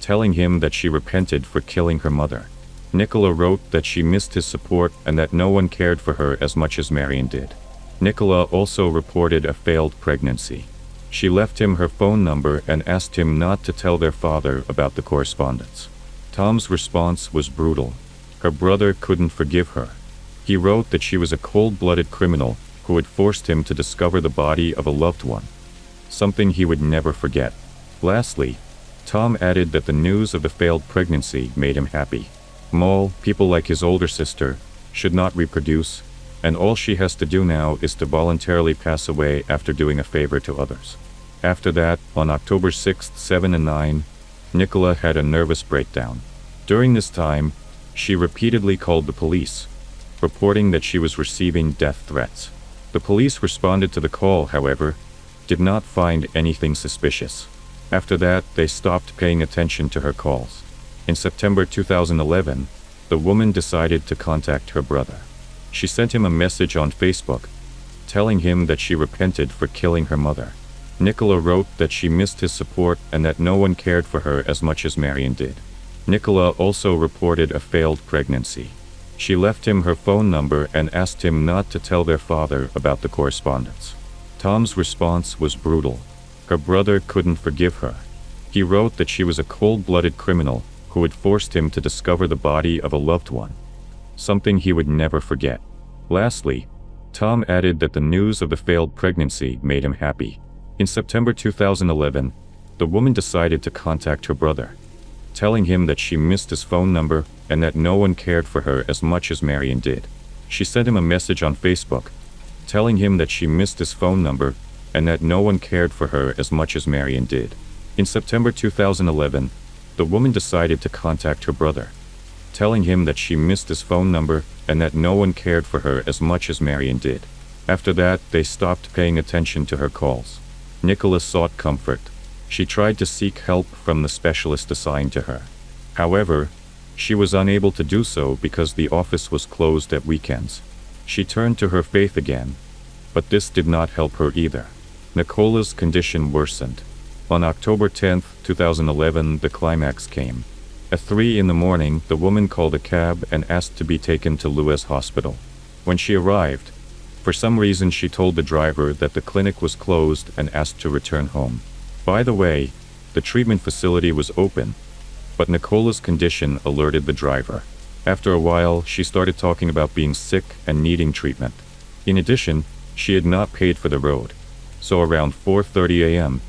telling him that she repented for killing her mother. Nicola wrote that she missed his support and that no one cared for her as much as Marion did. Nicola also reported a failed pregnancy. She left him her phone number and asked him not to tell their father about the correspondence. Tom's response was brutal. Her brother couldn't forgive her. He wrote that she was a cold-blooded criminal who had forced him to discover the body of a loved one, something he would never forget. Lastly, Tom added that the news of the failed pregnancy made him happy. Moll, people like his older sister, should not reproduce, and all she has to do now is to voluntarily pass away after doing a favor to others. After that, on October 6, 7 and 9, Nicola had a nervous breakdown. During this time, she repeatedly called the police, reporting that she was receiving death threats. The police responded to the call, however, did not find anything suspicious. After that, they stopped paying attention to her calls. In September 2011, the woman decided to contact her brother. She sent him a message on Facebook, telling him that she repented for killing her mother. Nicola wrote that she missed his support and that no one cared for her as much as Marion did. Nicola also reported a failed pregnancy. She left him her phone number and asked him not to tell their father about the correspondence. Tom's response was brutal. Her brother couldn't forgive her. He wrote that she was a cold-blooded criminal who had forced him to discover the body of a loved one, something he would never forget. Lastly, Tom added that the news of the failed pregnancy made him happy. In September 2011, the woman decided to contact her brother, telling him that she missed his phone number and that no one cared for her as much as Marion did. She sent him a message on Facebook, telling him that she missed his phone number and that no one cared for her as much as Marion did. In September 2011, the woman decided to contact her brother, telling him that she missed his phone number and that no one cared for her as much as Marion did. After that, they stopped paying attention to her calls. Nicola sought comfort. She tried to seek help from the specialist assigned to her. However, she was unable to do so because the office was closed at weekends. She turned to her faith again, but this did not help her either. Nicola's condition worsened. On October 10, 2011, the climax came. At 3 in the morning, the woman called a cab and asked to be taken to Lewis Hospital. When she arrived, for some reason she told the driver that the clinic was closed and asked to return home. By the way, the treatment facility was open, but Nicola's condition alerted the driver. After a while, she started talking about being sick and needing treatment. In addition, she had not paid for the road. So around 4:30 a.m.,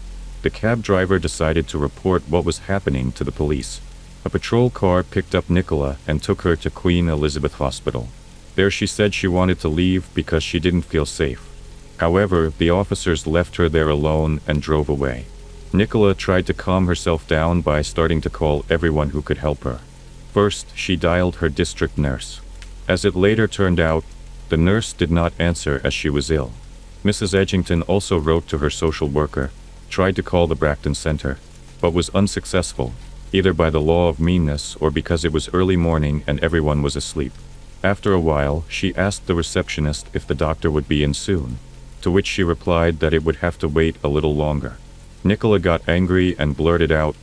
the cab driver decided to report what was happening to the police. A patrol car picked up Nicola and took her to Queen Elizabeth Hospital. There she said she wanted to leave because she didn't feel safe. However, the officers left her there alone and drove away. Nicola tried to calm herself down by starting to call everyone who could help her. First, she dialed her district nurse. As it later turned out, the nurse did not answer as she was ill. Mrs. Edgington also wrote to her social worker, tried to call the Bracton Center, but was unsuccessful, either by the law of meanness or because it was early morning and everyone was asleep. After a while, she asked the receptionist if the doctor would be in soon, to which she replied that it would have to wait a little longer. Nicola got angry and blurted out,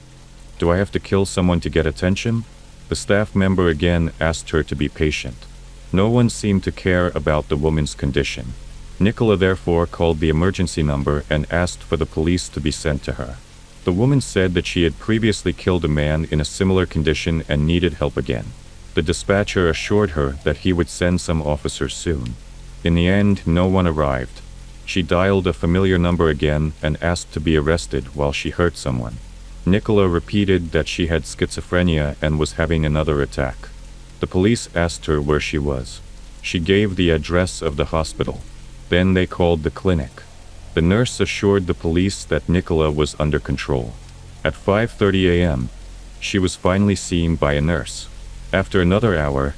"Do I have to kill someone to get attention?" The staff member again asked her to be patient. No one seemed to care about the woman's condition. Nicola therefore called the emergency number and asked for the police to be sent to her. The woman said that she had previously killed a man in a similar condition and needed help again. The dispatcher assured her that he would send some officers soon. In the end, no one arrived. She dialed a familiar number again and asked to be arrested while she hurt someone. Nicola repeated that she had schizophrenia and was having another attack. The police asked her where she was. She gave the address of the hospital. Then they called the clinic. The nurse assured the police that Nicola was under control. At 5:30 a.m., she was finally seen by a nurse. After another hour,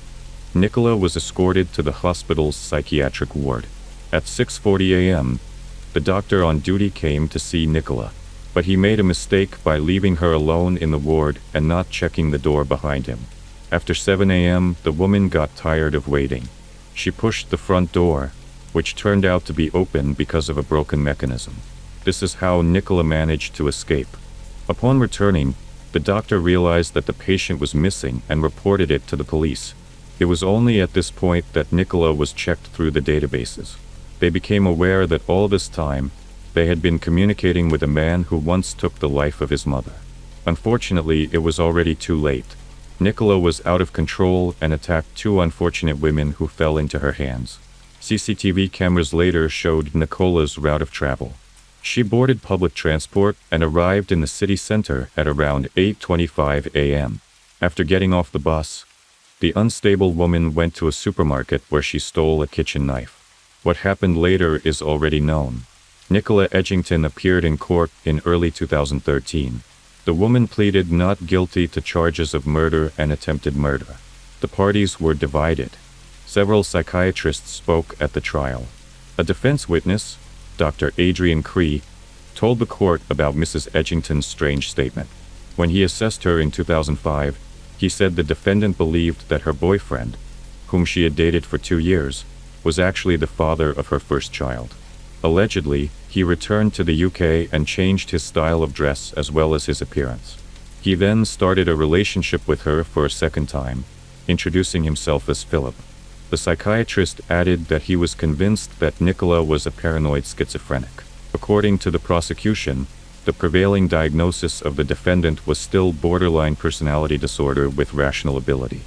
Nicola was escorted to the hospital's psychiatric ward. At 6:40 a.m., the doctor on duty came to see Nicola, but he made a mistake by leaving her alone in the ward and not checking the door behind him. After 7 a.m., the woman got tired of waiting. She pushed the front door, which turned out to be open because of a broken mechanism. This is how Nicola managed to escape. Upon returning, the doctor realized that the patient was missing and reported it to the police. It was only at this point that Nicola was checked through the databases. They became aware that all this time, they had been communicating with a man who once took the life of his mother. Unfortunately, it was already too late. Nicola was out of control and attacked 2 unfortunate women who fell into her hands. CCTV cameras later showed Nicola's route of travel. She boarded public transport and arrived in the city center at around 8:25 a.m. After getting off the bus, the unstable woman went to a supermarket where she stole a kitchen knife. What happened later is already known. Nicola Edgington appeared in court in early 2013. The woman pleaded not guilty to charges of murder and attempted murder. The parties were divided. Several psychiatrists spoke at the trial. A defense witness, Dr. Adrian Cree, told the court about Mrs. Edgington's strange statement. When he assessed her in 2005, he said the defendant believed that her boyfriend, whom she had dated for 2 years, was actually the father of her first child. Allegedly, he returned to the UK and changed his style of dress as well as his appearance. He then started a relationship with her for a second time, introducing himself as Philip. The psychiatrist added that he was convinced that Nicola was a paranoid schizophrenic. According to the prosecution, the prevailing diagnosis of the defendant was still borderline personality disorder with rational ability.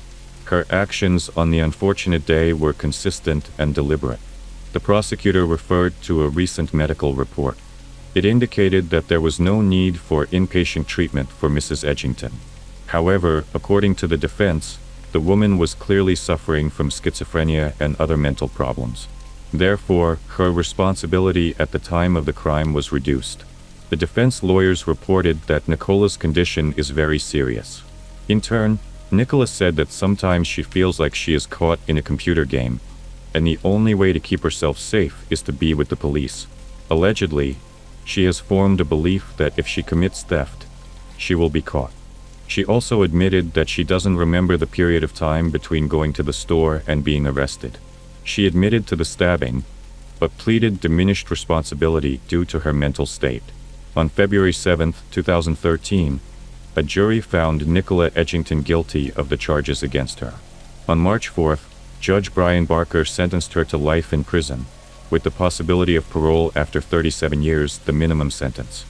Her actions on the unfortunate day were consistent and deliberate. The prosecutor referred to a recent medical report. It indicated that there was no need for inpatient treatment for Mrs. Edgington. However, according to the defense, the woman was clearly suffering from schizophrenia and other mental problems. Therefore, her responsibility at the time of the crime was reduced. The defense lawyers reported that Nicola's condition is very serious. In turn, Nicola said that sometimes she feels like she is caught in a computer game, and the only way to keep herself safe is to be with the police. Allegedly, she has formed a belief that if she commits theft, she will be caught. She also admitted that she doesn't remember the period of time between going to the store and being arrested. She admitted to the stabbing, but pleaded diminished responsibility due to her mental state. On February 7, 2013, a jury found Nicola Edgington guilty of the charges against her. On March 4, Judge Brian Barker sentenced her to life in prison, with the possibility of parole after 37 years, the minimum sentence.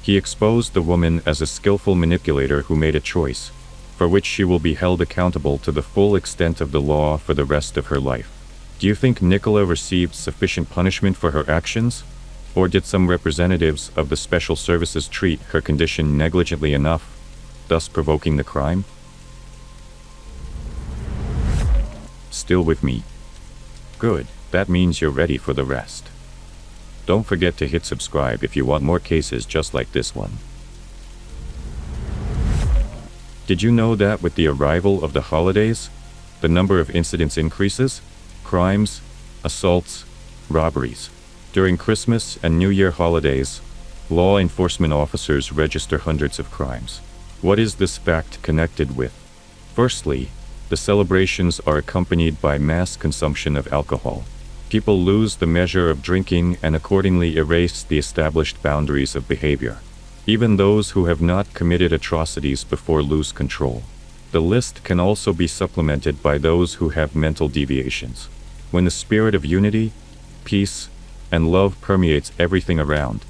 He exposed the woman as a skillful manipulator who made a choice, for which she will be held accountable to the full extent of the law for the rest of her life. Do you think Nicola received sufficient punishment for her actions? Or did some representatives of the special services treat her condition negligently enough, thus provoking the crime? Still with me? Good, that means you're ready for the rest. Don't forget to hit subscribe if you want more cases just like this one. Did you know that with the arrival of the holidays, the number of incidents increases? Crimes, assaults, robberies. During Christmas and New Year holidays, law enforcement officers register hundreds of crimes. What is this fact connected with? Firstly, the celebrations are accompanied by mass consumption of alcohol. People lose the measure of drinking and accordingly erase the established boundaries of behavior. Even those who have not committed atrocities before lose control. The list can also be supplemented by those who have mental deviations. When the spirit of unity, peace, and love permeates everything around,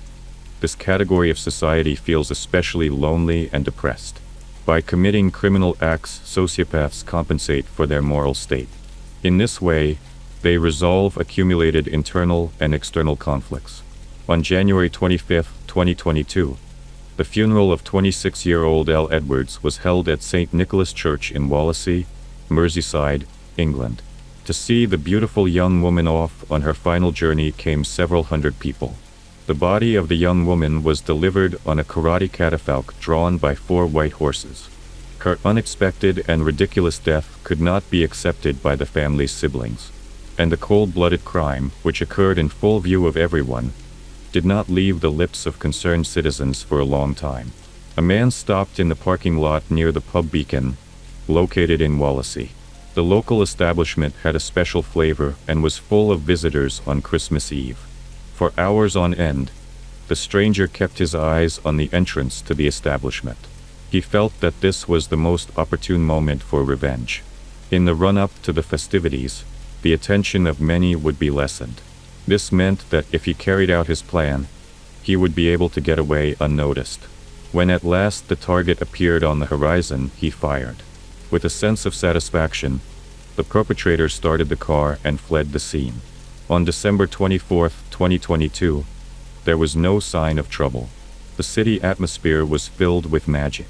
this category of society feels especially lonely and depressed. By committing criminal acts, sociopaths compensate for their moral state. In this way, they resolve accumulated internal and external conflicts. On January 25, 2022, the funeral of 26-year-old Elle Edwards was held at St. Nicholas Church in Wallasey, Merseyside, England. To see the beautiful young woman off on her final journey came several hundred people. The body of the young woman was delivered on a karate catafalque drawn by 4 white horses. Her unexpected and ridiculous death could not be accepted by the family's siblings, and the cold-blooded crime, which occurred in full view of everyone, did not leave the lips of concerned citizens for a long time. A man stopped in the parking lot near the pub Beacon, located in Wallasey. The local establishment had a special flavor and was full of visitors on Christmas Eve. For hours on end, the stranger kept his eyes on the entrance to the establishment. He felt that this was the most opportune moment for revenge. In the run-up to the festivities, the attention of many would be lessened. This meant that if he carried out his plan, he would be able to get away unnoticed. When at last the target appeared on the horizon, he fired. With a sense of satisfaction, the perpetrator started the car and fled the scene. On December 24, 2022, there was no sign of trouble. The city atmosphere was filled with magic.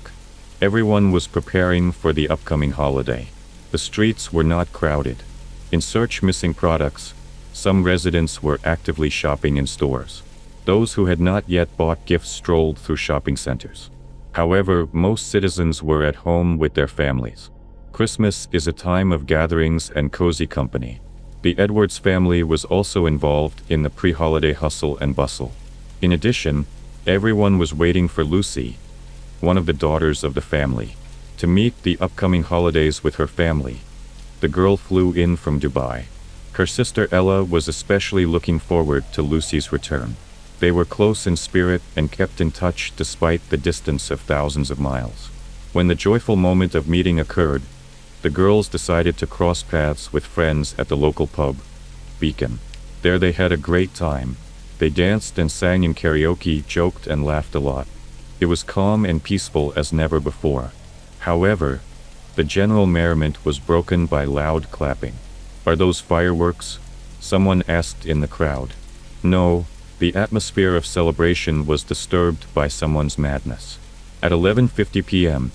Everyone was preparing for the upcoming holiday. The streets were not crowded. In search missing products, some residents were actively shopping in stores. Those who had not yet bought gifts strolled through shopping centers. However, most citizens were at home with their families. Christmas is a time of gatherings and cozy company. The Edwards family was also involved in the pre-holiday hustle and bustle. In addition, Everyone was waiting for Lucy, one of the daughters of the family, to meet the upcoming holidays with her family. The girl flew in from Dubai. Her sister Ella was especially looking forward to Lucy's return. They were close in spirit and kept in touch despite the distance of thousands of miles. When the joyful moment of meeting occurred, the girls decided to cross paths with friends at the local pub, Beacon. There they had a great time. They danced and sang in karaoke, joked and laughed a lot. It was calm and peaceful as never before. However, the general merriment was broken by loud clapping. "Are those fireworks?" someone asked in the crowd. No, the atmosphere of celebration was disturbed by someone's madness. At 11:50 p.m.,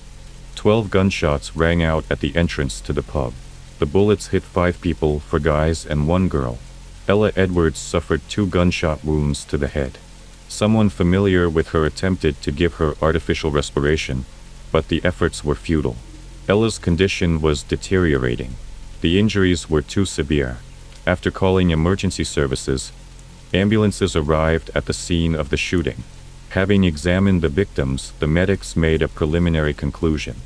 12 gunshots rang out at the entrance to the pub. The bullets hit 5 people, 4 guys and 1 girl. Ella Edwards suffered 2 gunshot wounds to the head. Someone familiar with her attempted to give her artificial respiration, but the efforts were futile. Ella's condition was deteriorating. The injuries were too severe. After calling emergency services, ambulances arrived at the scene of the shooting. Having examined the victims, the medics made a preliminary conclusion.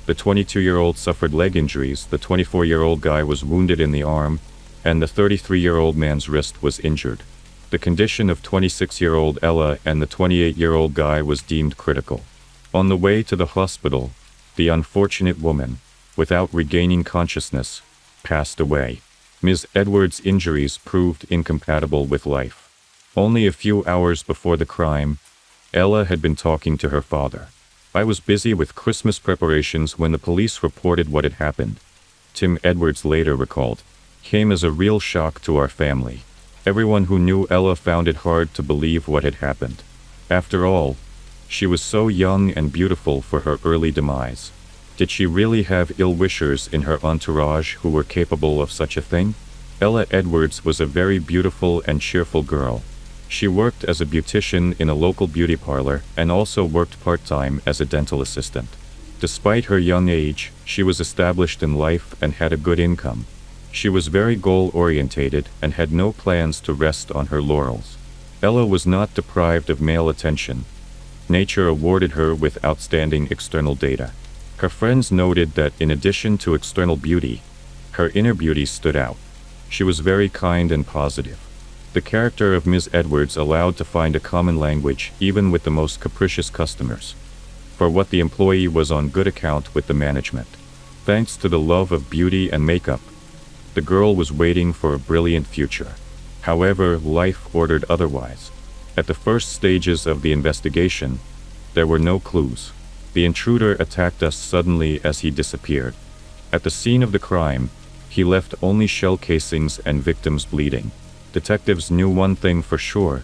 The 22-year-old suffered leg injuries, the 24-year-old guy was wounded in the arm, and the 33-year-old man's wrist was injured. The condition of 26-year-old Ella and the 28-year-old guy was deemed critical. On the way to the hospital, the unfortunate woman, without regaining consciousness, passed away. Ms. Edwards' injuries proved incompatible with life. Only a few hours before the crime, Ella had been talking to her father. "I was busy with Christmas preparations when the police reported what had happened," Tim Edwards later recalled. "Came as a real shock to our family. Everyone who knew Ella found it hard to believe what had happened. After all, she was so young and beautiful for her early demise. Did she really have ill-wishers in her entourage who were capable of such a thing?" Ella Edwards was a very beautiful and cheerful girl. She worked as a beautician in a local beauty parlor and also worked part-time as a dental assistant. Despite her young age, she was established in life and had a good income. She was very goal-orientated and had no plans to rest on her laurels. Ella was not deprived of male attention. Nature awarded her with outstanding external data. Her friends noted that in addition to external beauty, her inner beauty stood out. She was very kind and positive. The character of Ms. Edwards allowed to find a common language even with the most capricious customers. For what the employee was on good account with the management. Thanks to the love of beauty and makeup, the girl was waiting for a brilliant future. However, life ordered otherwise. At the first stages of the investigation, there were no clues. The intruder attacked us suddenly as he disappeared. At the scene of the crime, he left only shell casings and victims bleeding. Detectives knew one thing for sure: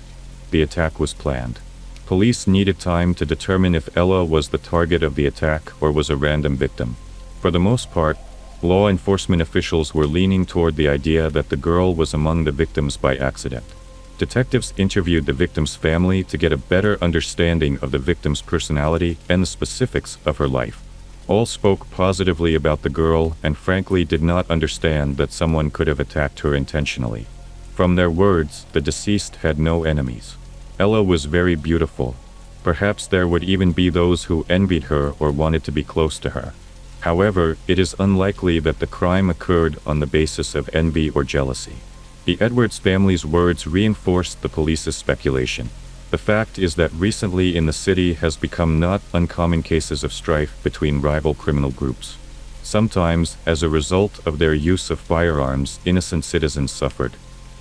the attack was planned. Police needed time to determine if Ella was the target of the attack or was a random victim. For the most part, law enforcement officials were leaning toward the idea that the girl was among the victims by accident. Detectives interviewed the victim's family to get a better understanding of the victim's personality and the specifics of her life. All spoke positively about the girl and frankly did not understand that someone could have attacked her intentionally. From their words, the deceased had no enemies. Ella was very beautiful. Perhaps there would even be those who envied her or wanted to be close to her. However, it is unlikely that the crime occurred on the basis of envy or jealousy. The Edwards family's words reinforced the police's speculation. The fact is that recently in the city has become not uncommon cases of strife between rival criminal groups. Sometimes, as a result of their use of firearms, innocent citizens suffered.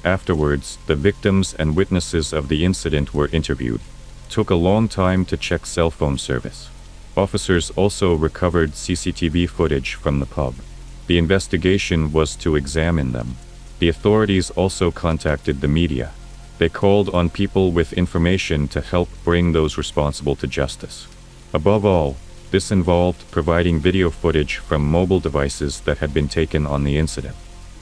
Afterwards, the victims and witnesses of the incident were interviewed. Took a long time to check cell phone service. Officers also recovered CCTV footage from the pub. The investigation was to examine them. The authorities also contacted the media. They called on people with information to help bring those responsible to justice. Above all, this involved providing video footage from mobile devices that had been taken on the incident.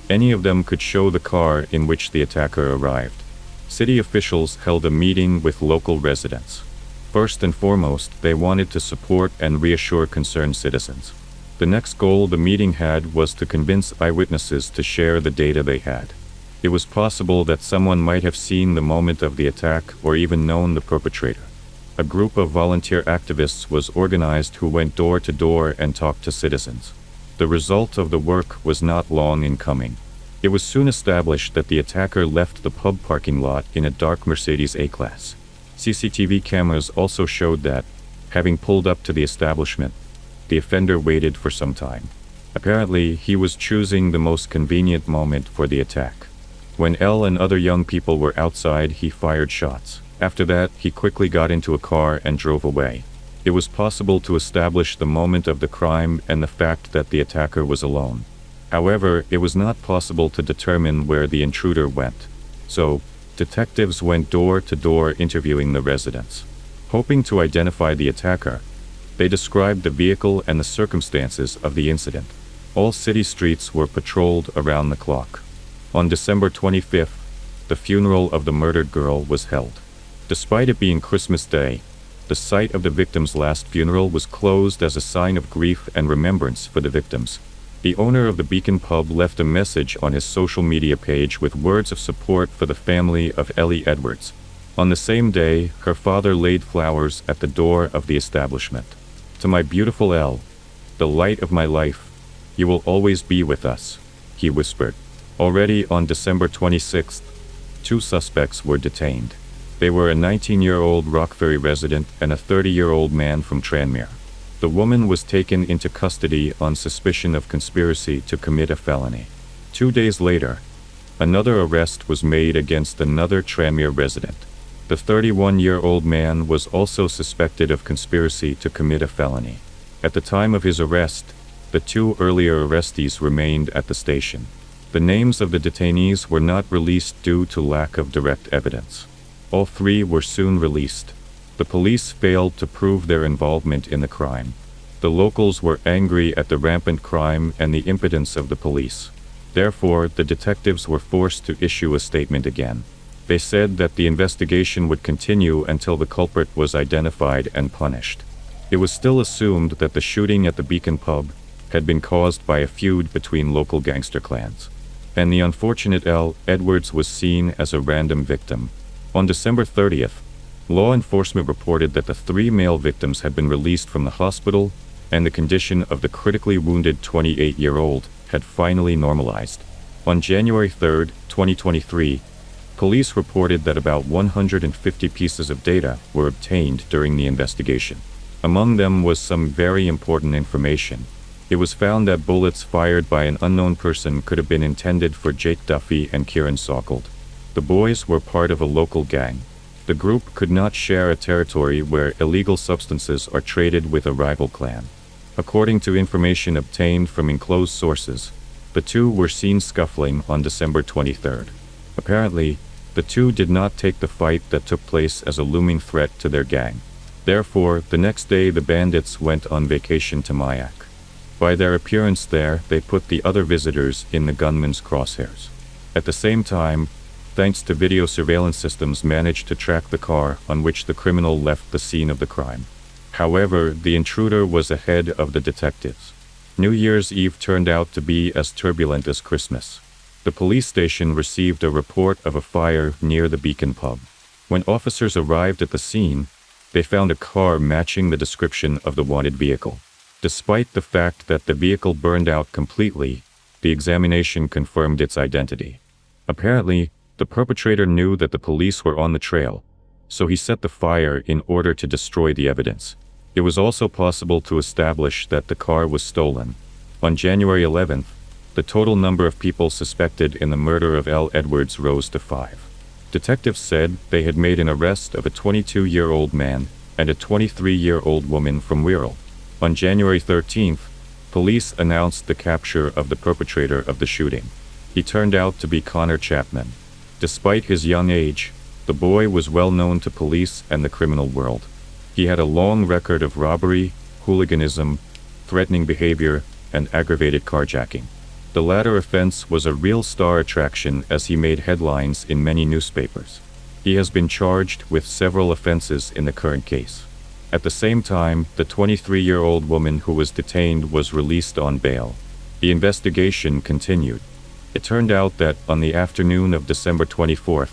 Any of them could show the car in which the attacker arrived. City officials held a meeting with local residents. First and foremost, they wanted to support and reassure concerned citizens. The next goal the meeting had was to convince eyewitnesses to share the data they had. It was possible that someone might have seen the moment of the attack or even known the perpetrator. A group of volunteer activists was organized who went door to door and talked to citizens. The result of the work was not long in coming. It was soon established that the attacker left the pub parking lot in a dark Mercedes A-Class. CCTV cameras also showed that, having pulled up to the establishment, the offender waited for some time. Apparently, he was choosing the most convenient moment for the attack. When L and other young people were outside, he fired shots. After that, he quickly got into a car and drove away. It was possible to establish the moment of the crime and the fact that the attacker was alone. However, it was not possible to determine where the intruder went. So, detectives went door to door interviewing the residents. Hoping to identify the attacker, they described the vehicle and the circumstances of the incident. All city streets were patrolled around the clock. On December 25th, the funeral of the murdered girl was held. Despite it being Christmas Day, the site of the victim's last funeral was closed as a sign of grief and remembrance for the victims. The owner of the Beacon Pub left a message on his social media page with words of support for the family of Ellie Edwards. On the same day, her father laid flowers at the door of the establishment. "To my beautiful Elle, the light of my life, you will always be with us," he whispered. Already on December 26th, 2 suspects were detained. They were a 19-year-old Rockferry resident and a 30-year-old man from Tranmere. The woman was taken into custody on suspicion of conspiracy to commit a felony. 2 days later, another arrest was made against another Tranmere resident. The 31-year-old man was also suspected of conspiracy to commit a felony. At the time of his arrest, the 2 earlier arrestees remained at the station. The names of the detainees were not released due to lack of direct evidence. All 3 were soon released. The police failed to prove their involvement in the crime. The locals were angry at the rampant crime and the impotence of the police. Therefore, the detectives were forced to issue a statement again. They said that the investigation would continue until the culprit was identified and punished. It was still assumed that the shooting at the Beacon Pub had been caused by a feud between local gangster clans, and the unfortunate L. Edwards was seen as a random victim. On December 30th, law enforcement reported that the 3 male victims had been released from the hospital, and the condition of the critically wounded 28-year-old had finally normalized. On January 3, 2023, police reported that about 150 pieces of data were obtained during the investigation. Among them was some very important information. It was found that bullets fired by an unknown person could have been intended for Jake Duffy and Kieran Sauckled. The boys were part of a local gang. The group could not share a territory where illegal substances are traded with a rival clan. According to information obtained from enclosed sources, the 2 were seen scuffling on December 23rd. Apparently, the 2 did not take the fight that took place as a looming threat to their gang. Therefore, the next day the bandits went on vacation to Mayak. By their appearance there, they put the other visitors in the gunman's crosshairs. At the same time, thanks to video surveillance systems, managed to track the car on which the criminal left the scene of the crime. However, the intruder was ahead of the detectives. New Year's Eve turned out to be as turbulent as Christmas. The police station received a report of a fire near the Beacon Pub. When officers arrived at the scene, they found a car matching the description of the wanted vehicle. Despite the fact that the vehicle burned out completely, the examination confirmed its identity. Apparently, the perpetrator knew that the police were on the trail, so he set the fire in order to destroy the evidence. It was also possible to establish that the car was stolen. On January 11th, the total number of people suspected in the murder of L. Edwards rose to 5. Detectives said they had made an arrest of a 22-year-old man and a 23-year-old woman from Wirral. On January 13th, police announced the capture of the perpetrator of the shooting. He turned out to be Connor Chapman. Despite his young age, the boy was well known to police and the criminal world. He had a long record of robbery, hooliganism, threatening behavior, and aggravated carjacking. The latter offense was a real star attraction as he made headlines in many newspapers. He has been charged with several offenses in the current case. At the same time, the 23-year-old woman who was detained was released on bail. The investigation continued. It turned out that on the afternoon of December 24th,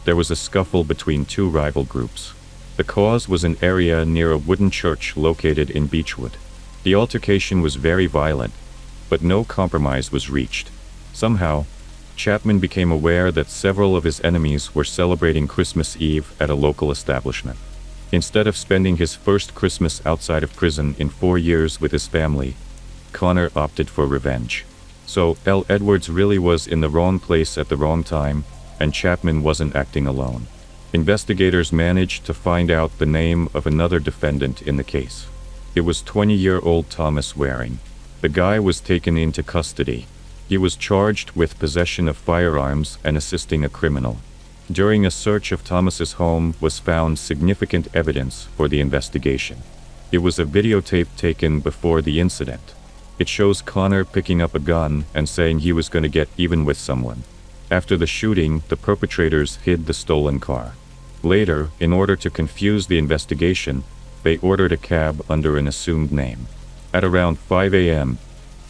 there was a scuffle between 2 rival groups. The cause was an area near a wooden church located in Beechwood. The altercation was very violent, but no compromise was reached. Somehow, Chapman became aware that several of his enemies were celebrating Christmas Eve at a local establishment. Instead of spending his first Christmas outside of prison in 4 years with his family, Connor opted for revenge. So, L. Edwards really was in the wrong place at the wrong time, and Chapman wasn't acting alone. Investigators managed to find out the name of another defendant in the case. It was 20-year-old Thomas Waring. The guy was taken into custody. He was charged with possession of firearms and assisting a criminal. During a search of Thomas's home was found significant evidence for the investigation. It was a videotape taken before the incident. It shows Connor picking up a gun and saying he was going to get even with someone. After the shooting, the perpetrators hid the stolen car. Later, in order to confuse the investigation, they ordered a cab under an assumed name. At around 5 a.m.,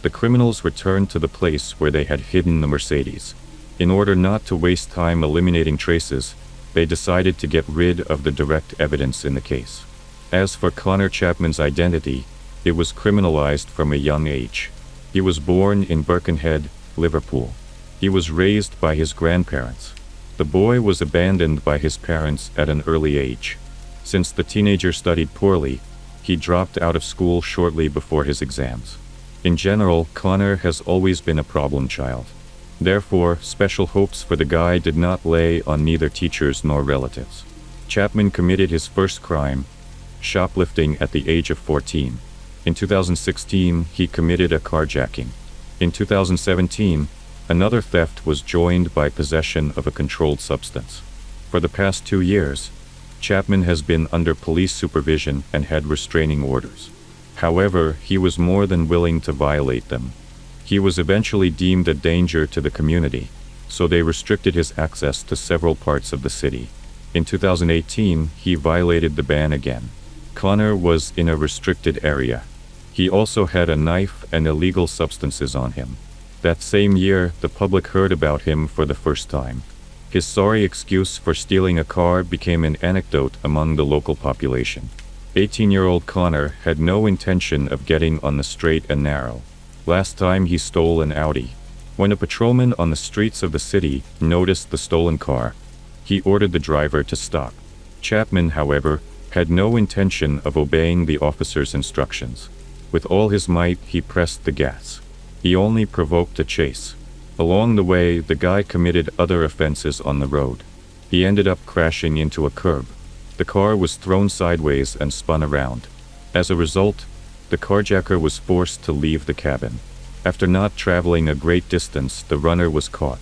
the criminals returned to the place where they had hidden the Mercedes. In order not to waste time eliminating traces, they decided to get rid of the direct evidence in the case. As for Connor Chapman's identity, it was criminalized from a young age. He was born in Birkenhead, Liverpool. He was raised by his grandparents. The boy was abandoned by his parents at an early age. Since the teenager studied poorly, he dropped out of school shortly before his exams. In general, Connor has always been a problem child. Therefore, special hopes for the guy did not lay on neither teachers nor relatives. Chapman committed his first crime, shoplifting, at the age of 14. In 2016, he committed a carjacking. In 2017, another theft was joined by possession of a controlled substance. For the past 2 years, Chapman has been under police supervision and had restraining orders. However, he was more than willing to violate them. He was eventually deemed a danger to the community, so they restricted his access to several parts of the city. In 2018, he violated the ban again. Connor was in a restricted area. He also had a knife and illegal substances on him. That same year, the public heard about him for the first time. His sorry excuse for stealing a car became an anecdote among the local population. 18-year-old Connor had no intention of getting on the straight and narrow. Last time he stole an Audi. When a patrolman on the streets of the city noticed the stolen car, he ordered the driver to stop. Chapman, however, had no intention of obeying the officer's instructions. With all his might, he pressed the gas. He only provoked a chase. Along the way, the guy committed other offenses on the road. He ended up crashing into a curb. The car was thrown sideways and spun around. As a result, the carjacker was forced to leave the cabin. After not traveling a great distance, the runner was caught.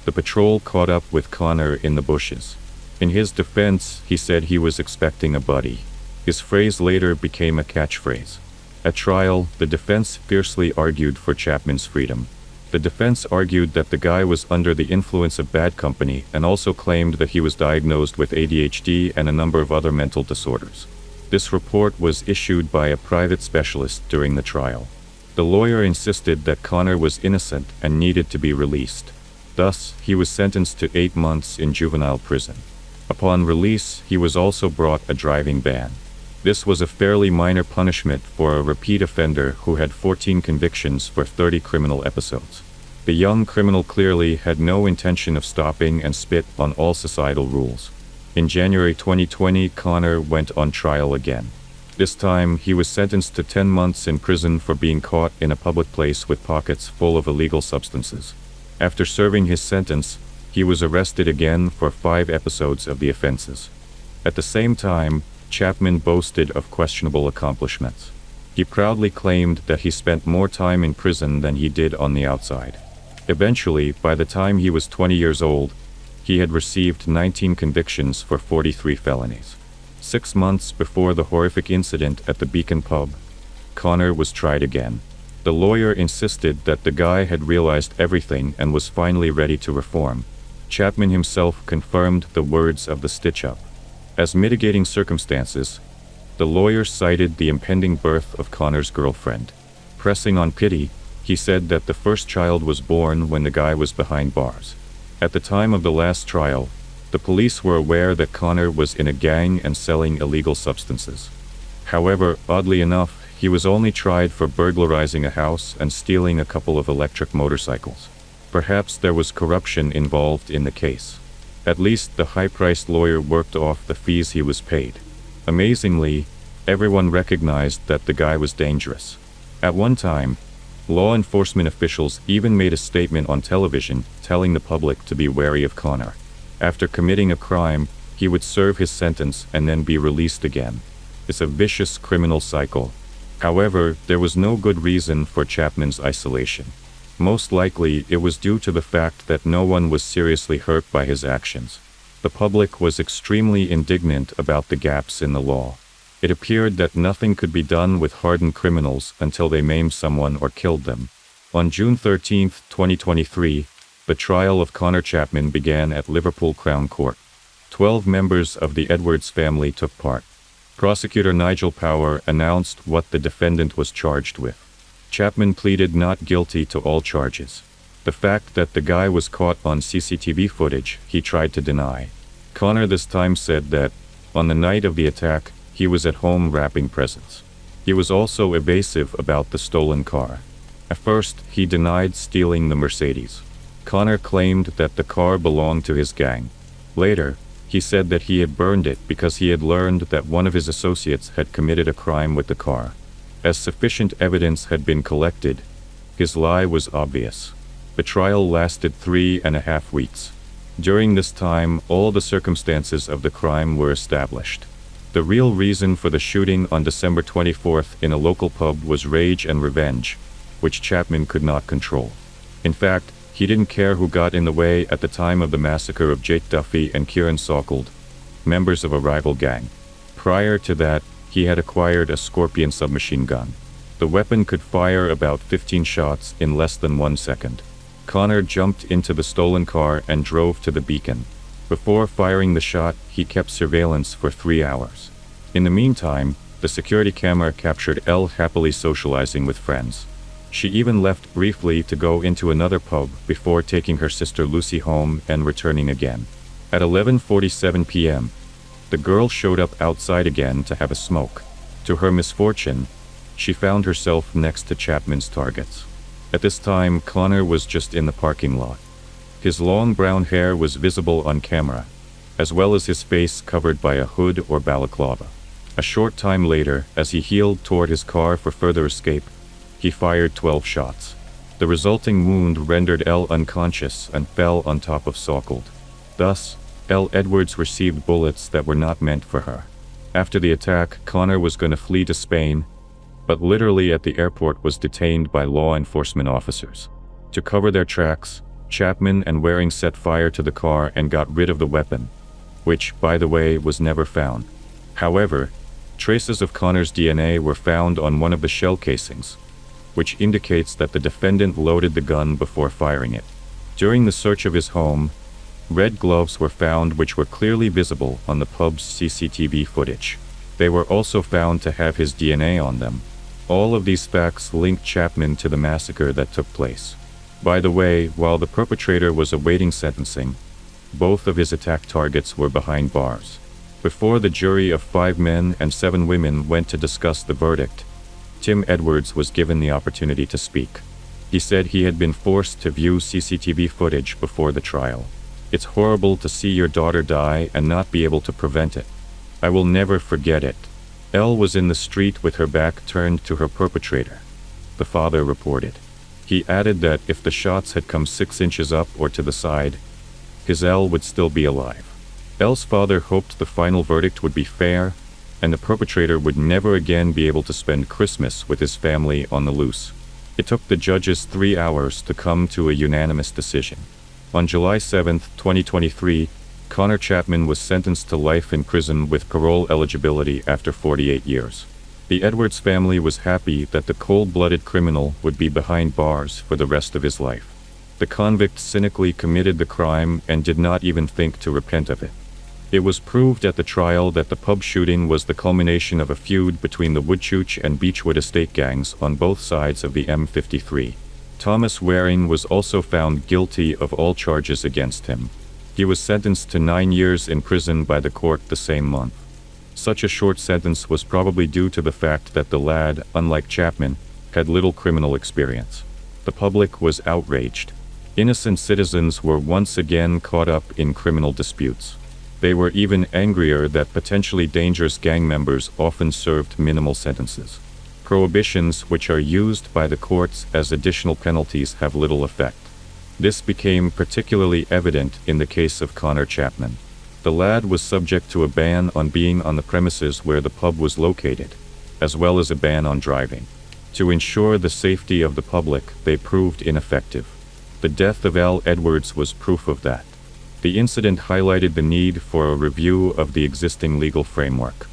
The patrol caught up with Connor in the bushes. In his defense, he said he was expecting a buddy. His phrase later became a catchphrase. At trial, the defense fiercely argued for Chapman's freedom. The defense argued that the guy was under the influence of bad company and also claimed that he was diagnosed with ADHD and a number of other mental disorders. This report was issued by a private specialist during the trial. The lawyer insisted that Connor was innocent and needed to be released. Thus, he was sentenced to 8 months in juvenile prison. Upon release, he was also brought a driving ban. This was a fairly minor punishment for a repeat offender who had 14 convictions for 30 criminal episodes. The young criminal clearly had no intention of stopping and spit on all societal rules. In January 2020, Connor went on trial again. This time, he was sentenced to 10 months in prison for being caught in a public place with pockets full of illegal substances. After serving his sentence, he was arrested again for 5 episodes of the offenses. At the same time, Chapman boasted of questionable accomplishments. He proudly claimed that he spent more time in prison than he did on the outside. Eventually, by the time he was 20 years old, he had received 19 convictions for 43 felonies. 6 months before the horrific incident at the Beacon pub, Connor was tried again. The lawyer insisted that the guy had realized everything and was finally ready to reform. Chapman himself confirmed the words of the stitch-up. As mitigating circumstances, the lawyer cited the impending birth of Connor's girlfriend. Pressing on pity, he said that the first child was born when the guy was behind bars. At the time of the last trial, The police were aware that Connor was in a gang and selling illegal substances. However, oddly enough, he was only tried for burglarizing a house and stealing a couple of electric motorcycles. Perhaps there was corruption involved in the case. At least the high-priced lawyer worked off the fees he was paid. Amazingly, everyone recognized that the guy was dangerous. At one time, law enforcement officials even made a statement on television telling the public to be wary of Connor. After committing a crime, he would serve his sentence and then be released again. It's a vicious criminal cycle. However, there was no good reason for Chapman's isolation. Most likely, it was due to the fact that no one was seriously hurt by his actions. The public was extremely indignant about the gaps in the law. It appeared that nothing could be done with hardened criminals until they maimed someone or killed them. On June 13, 2023, the trial of Connor Chapman began at Liverpool Crown Court. 12 members of the Edwards family took part. Prosecutor Nigel Power announced what the defendant was charged with. Chapman pleaded not guilty to all charges. The fact that the guy was caught on CCTV footage, he tried to deny. Connor this time said that, on the night of the attack, he was at home wrapping presents. He was also evasive about the stolen car. At first, he denied stealing the Mercedes. Connor claimed that the car belonged to his gang. Later, he said that he had burned it because he had learned that one of his associates had committed a crime with the car. As sufficient evidence had been collected, his lie was obvious. The trial lasted 3.5 weeks. During this time, all the circumstances of the crime were established. The real reason for the shooting on December 24th in a local pub was rage and revenge, which Chapman could not control. In fact, he didn't care who got in the way at the time of the massacre of Jake Duffy and Kieran Sokol, members of a rival gang. Prior to that, he had acquired a Scorpion submachine gun. The weapon could fire about 15 shots in less than 1 second. Connor jumped into the stolen car and drove to the beacon. Before firing the shot, he kept surveillance for 3 hours. In the meantime, the security camera captured Elle happily socializing with friends. She even left briefly to go into another pub before taking her sister Lucy home and returning again. At 11:47 p.m., the girl showed up outside again to have a smoke. To her misfortune, she found herself next to Chapman's targets. At this time, Connor was just in the parking lot. His long brown hair was visible on camera, as well as his face covered by a hood or balaclava. A short time later, as he heeled toward his car for further escape, he fired 12 shots. The resulting wound rendered Elle unconscious and fell on top of Sokol. Thus, Elle Edwards received bullets that were not meant for her. After the attack, Connor was going to flee to Spain, but literally at the airport was detained by law enforcement officers. To cover their tracks, Chapman and Waring set fire to the car and got rid of the weapon, which, by the way, was never found. However, traces of Connor's DNA were found on one of the shell casings, which indicates that the defendant loaded the gun before firing it. During the search of his home, red gloves were found which were clearly visible on the pub's CCTV footage. They were also found to have his DNA on them. All of these facts linked Chapman to the massacre that took place. By the way, while the perpetrator was awaiting sentencing, both of his attack targets were behind bars. Before the jury of 5 men and 7 women went to discuss the verdict, Tim Edwards was given the opportunity to speak. He said he had been forced to view CCTV footage before the trial. It's horrible to see your daughter die and not be able to prevent it. I will never forget it. Elle was in the street with her back turned to her perpetrator, the father reported. He added that if the shots had come 6 inches up or to the side, his Elle would still be alive. Elle's father hoped the final verdict would be fair, and the perpetrator would never again be able to spend Christmas with his family on the loose. It took the judges 3 hours to come to a unanimous decision. On July 7, 2023, Connor Chapman was sentenced to life in prison with parole eligibility after 48 years. The Edwards family was happy that the cold-blooded criminal would be behind bars for the rest of his life. The convict cynically committed the crime and did not even think to repent of it. It was proved at the trial that the pub shooting was the culmination of a feud between the Woodchooch and Beechwood estate gangs on both sides of the M53. Thomas Waring was also found guilty of all charges against him. He was sentenced to 9 years in prison by the court the same month. Such a short sentence was probably due to the fact that the lad, unlike Chapman, had little criminal experience. The public was outraged. Innocent citizens were once again caught up in criminal disputes. They were even angrier that potentially dangerous gang members often served minimal sentences. Prohibitions which are used by the courts as additional penalties have little effect. This became particularly evident in the case of Connor Chapman. The lad was subject to a ban on being on the premises where the pub was located, as well as a ban on driving. To ensure the safety of the public, they proved ineffective. The death of Al Edwards was proof of that. The incident highlighted the need for a review of the existing legal framework.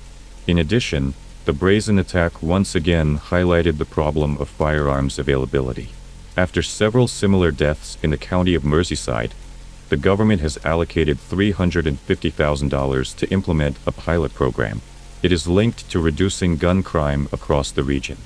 In addition, the brazen attack once again highlighted the problem of firearms availability. After several similar deaths in the county of Merseyside, the government has allocated $350,000 to implement a pilot program. It is linked to reducing gun crime across the region.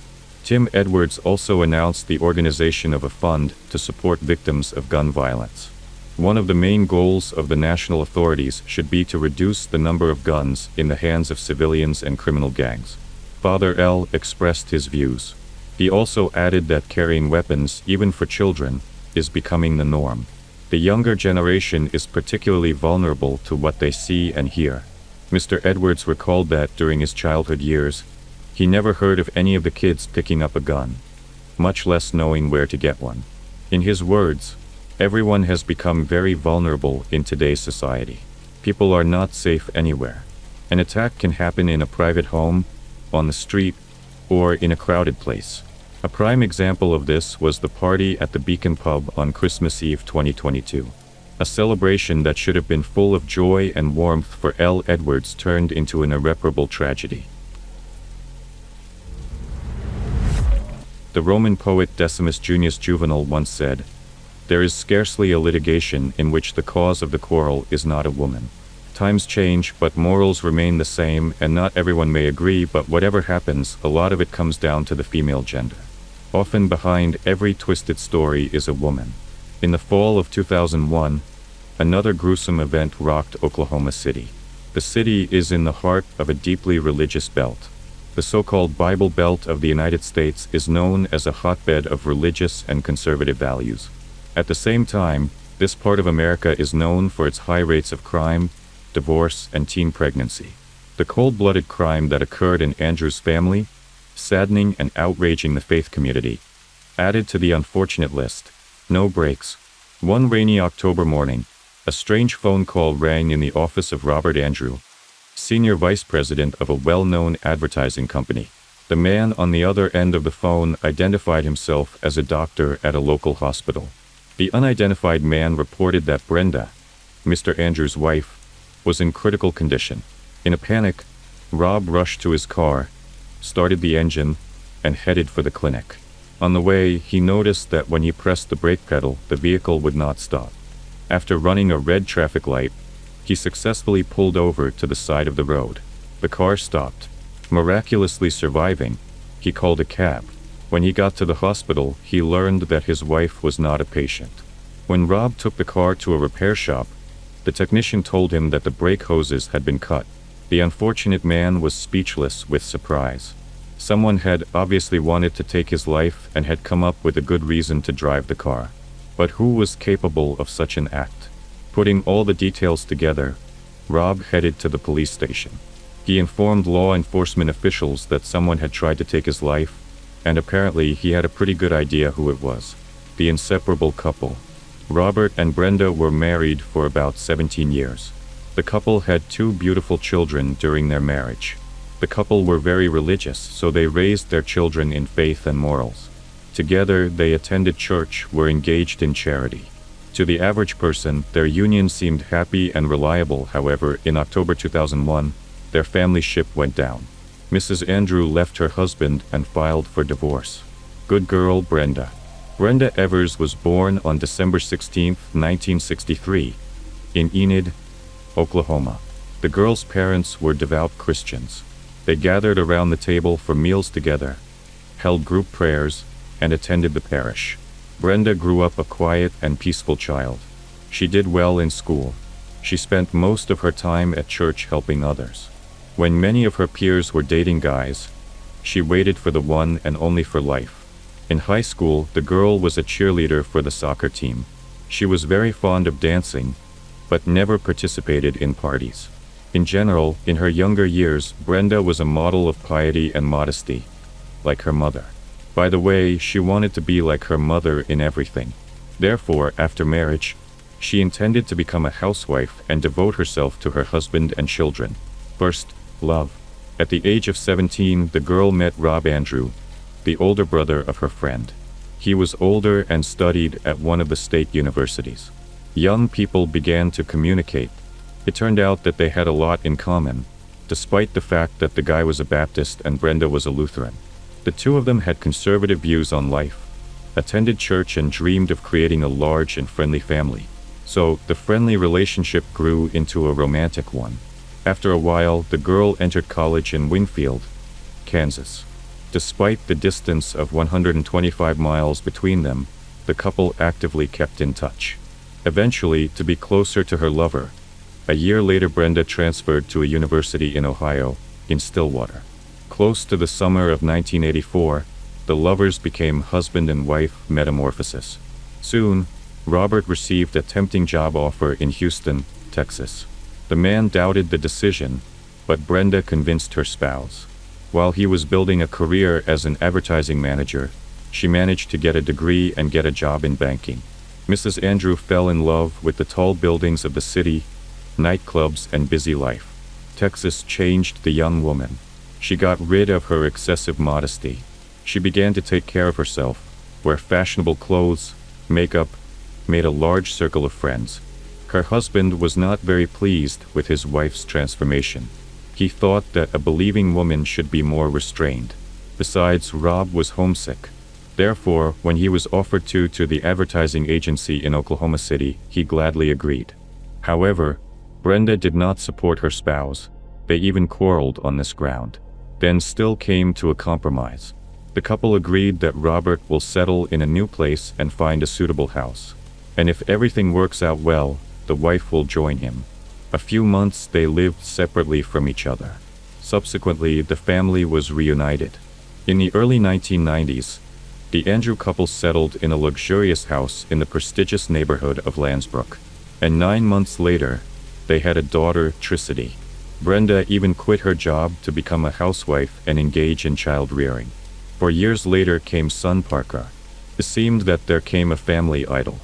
Tim Edwards also announced the organization of a fund to support victims of gun violence. One of the main goals of the national authorities should be to reduce the number of guns in the hands of civilians and criminal gangs. Father L. expressed his views. He also added that carrying weapons, even for children, is becoming the norm. The younger generation is particularly vulnerable to what they see and hear. Mr. Edwards recalled that during his childhood years, he never heard of any of the kids picking up a gun, much less knowing where to get one. In his words, everyone has become very vulnerable in today's society. People are not safe anywhere. An attack can happen in a private home, on the street, or in a crowded place. A prime example of this was the party at the Beacon Pub on Christmas Eve 2022. A celebration that should have been full of joy and warmth for L. Edwards turned into an irreparable tragedy. The Roman poet Decimus Junius Juvenal once said, "There is scarcely a litigation in which the cause of the quarrel is not a woman." Times change, but morals remain the same, and not everyone may agree, but whatever happens, a lot of it comes down to the female gender. Often behind every twisted story is a woman. In the fall of 2001, another gruesome event rocked Oklahoma City. The city is in the heart of a deeply religious belt. The so-called Bible Belt of the United States is known as a hotbed of religious and conservative values. At the same time, this part of America is known for its high rates of crime, divorce, and teen pregnancy. The cold-blooded crime that occurred in Andrew's family, saddening and outraging the faith community, added to the unfortunate list. No breaks. One rainy October morning, a strange phone call rang in the office of Robert Andrew, senior vice president of a well-known advertising company. The man on the other end of the phone identified himself as a doctor at a local hospital. The unidentified man reported that Brenda, Mr. Andrew's wife, was in critical condition. In a panic, Rob rushed to his car, started the engine, and headed for the clinic. On the way, he noticed that when he pressed the brake pedal, the vehicle would not stop. After running a red traffic light, he successfully pulled over to the side of the road. The car stopped. Miraculously surviving, he called a cab. When he got to the hospital, he learned that his wife was not a patient. When Rob took the car to a repair shop, the technician told him that the brake hoses had been cut. The unfortunate man was speechless with surprise. Someone had obviously wanted to take his life and had come up with a good reason to drive the car. But who was capable of such an act? Putting all the details together, Rob headed to the police station. He informed law enforcement officials that someone had tried to take his life, and apparently he had a pretty good idea who it was. The inseparable couple. Robert and Brenda were married for about 17 years. The couple had 2 beautiful children during their marriage. The couple were very religious, so they raised their children in faith and morals. Together, they attended church, were engaged in charity. To the average person, their union seemed happy and reliable. However, in October 2001, their family ship went down. Mrs. Andrew left her husband and filed for divorce. Good girl, Brenda. Brenda Evers was born on December 16, 1963, in Enid, Oklahoma. The girl's parents were devout Christians. They gathered around the table for meals together, held group prayers, and attended the parish. Brenda grew up a quiet and peaceful child. She did well in school. She spent most of her time at church helping others. When many of her peers were dating guys, she waited for the one and only for life. In high school, the girl was a cheerleader for the soccer team. She was very fond of dancing, but never participated in parties. In general, in her younger years, Brenda was a model of piety and modesty, like her mother. By the way, she wanted to be like her mother in everything. Therefore, after marriage, she intended to become a housewife and devote herself to her husband and children. First, love. At the age of 17, the girl met Rob Andrew, the older brother of her friend. He was older and studied at one of the state universities. Young people began to communicate. It turned out that they had a lot in common, despite the fact that the guy was a Baptist and Brenda was a Lutheran. The two of them had conservative views on life, attended church, and dreamed of creating a large and friendly family. So, the friendly relationship grew into a romantic one. After a while, the girl entered college in Winfield, Kansas. Despite the distance of 125 miles between them, the couple actively kept in touch. Eventually, to be closer to her lover, a year later Brenda transferred to a university in Ohio, in Stillwater. Close to the summer of 1984, the lovers became husband and wife metamorphosis. Soon, Robert received a tempting job offer in Houston, Texas. The man doubted the decision, but Brenda convinced her spouse. While he was building a career as an advertising manager, she managed to get a degree and get a job in banking. Mrs. Andrew fell in love with the tall buildings of the city, nightclubs, and busy life. Texas changed the young woman. She got rid of her excessive modesty. She began to take care of herself, wear fashionable clothes, makeup, made a large circle of friends. Her husband was not very pleased with his wife's transformation. He thought that a believing woman should be more restrained. Besides, Rob was homesick. Therefore, when he was offered to the advertising agency in Oklahoma City, he gladly agreed. However, Brenda did not support her spouse. They even quarreled on this ground. Then still came to a compromise. The couple agreed that Robert will settle in a new place and find a suitable house. And if everything works out well, the wife will join him. A few months they lived separately from each other. Subsequently, the family was reunited. In the early 1990s, the Andrew couple settled in a luxurious house in the prestigious neighborhood of Lansbrook. And 9 months later, they had a daughter, Tricity. Brenda even quit her job to become a housewife and engage in child rearing. 4 years later came son Parker. It seemed that there came a family idol.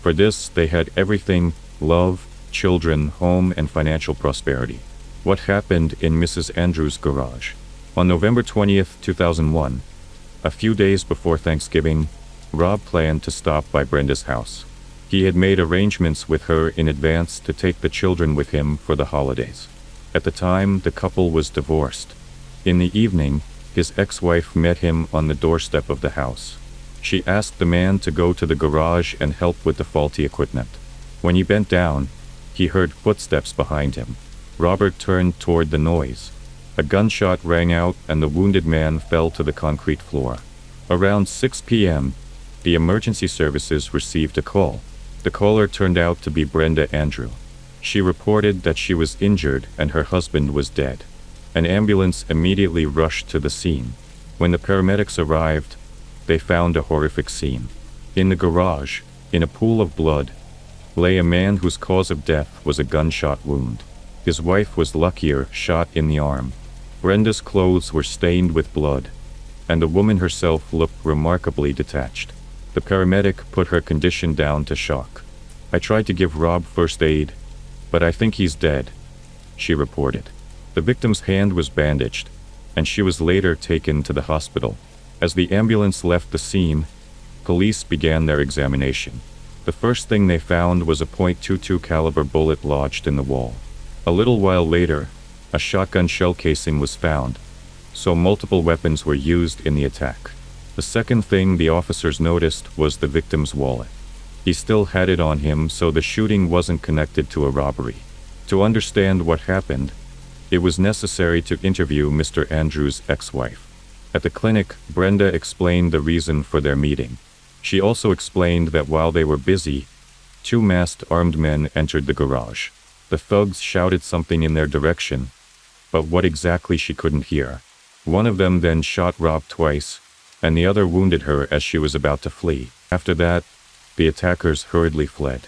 For this, they had everything: love, children, home, and financial prosperity. What happened in Mrs. Andrews' garage? On November 20th, 2001, a few days before Thanksgiving, Rob planned to stop by Brenda's house. He had made arrangements with her in advance to take the children with him for the holidays. At the time, the couple was divorced. In the evening, his ex-wife met him on the doorstep of the house. She asked the man to go to the garage and help with the faulty equipment. When he bent down, he heard footsteps behind him. Robert turned toward the noise. A gunshot rang out and the wounded man fell to the concrete floor. Around 6 p.m., the emergency services received a call. The caller turned out to be Brenda Andrew. She reported that she was injured and her husband was dead. An ambulance immediately rushed to the scene. When the paramedics arrived, they found a horrific scene. In the garage, in a pool of blood, lay a man whose cause of death was a gunshot wound. His wife was luckier, shot in the arm. Brenda's clothes were stained with blood, and the woman herself looked remarkably detached. The paramedic put her condition down to shock. "I tried to give Rob first aid, but I think he's dead," she reported. The victim's hand was bandaged, and she was later taken to the hospital. As the ambulance left the scene, police began their examination. The first thing they found was a .22 caliber bullet lodged in the wall. A little while later, a shotgun shell casing was found, so multiple weapons were used in the attack. The second thing the officers noticed was the victim's wallet. He still had it on him, so the shooting wasn't connected to a robbery. To understand what happened, it was necessary to interview Mr. Andrews' ex-wife. At the clinic, Brenda explained the reason for their meeting. She also explained that while they were busy, 2 masked armed men entered the garage. The thugs shouted something in their direction, but what exactly she couldn't hear. One of them then shot Rob twice, and the other wounded her as she was about to flee. After that, the attackers hurriedly fled.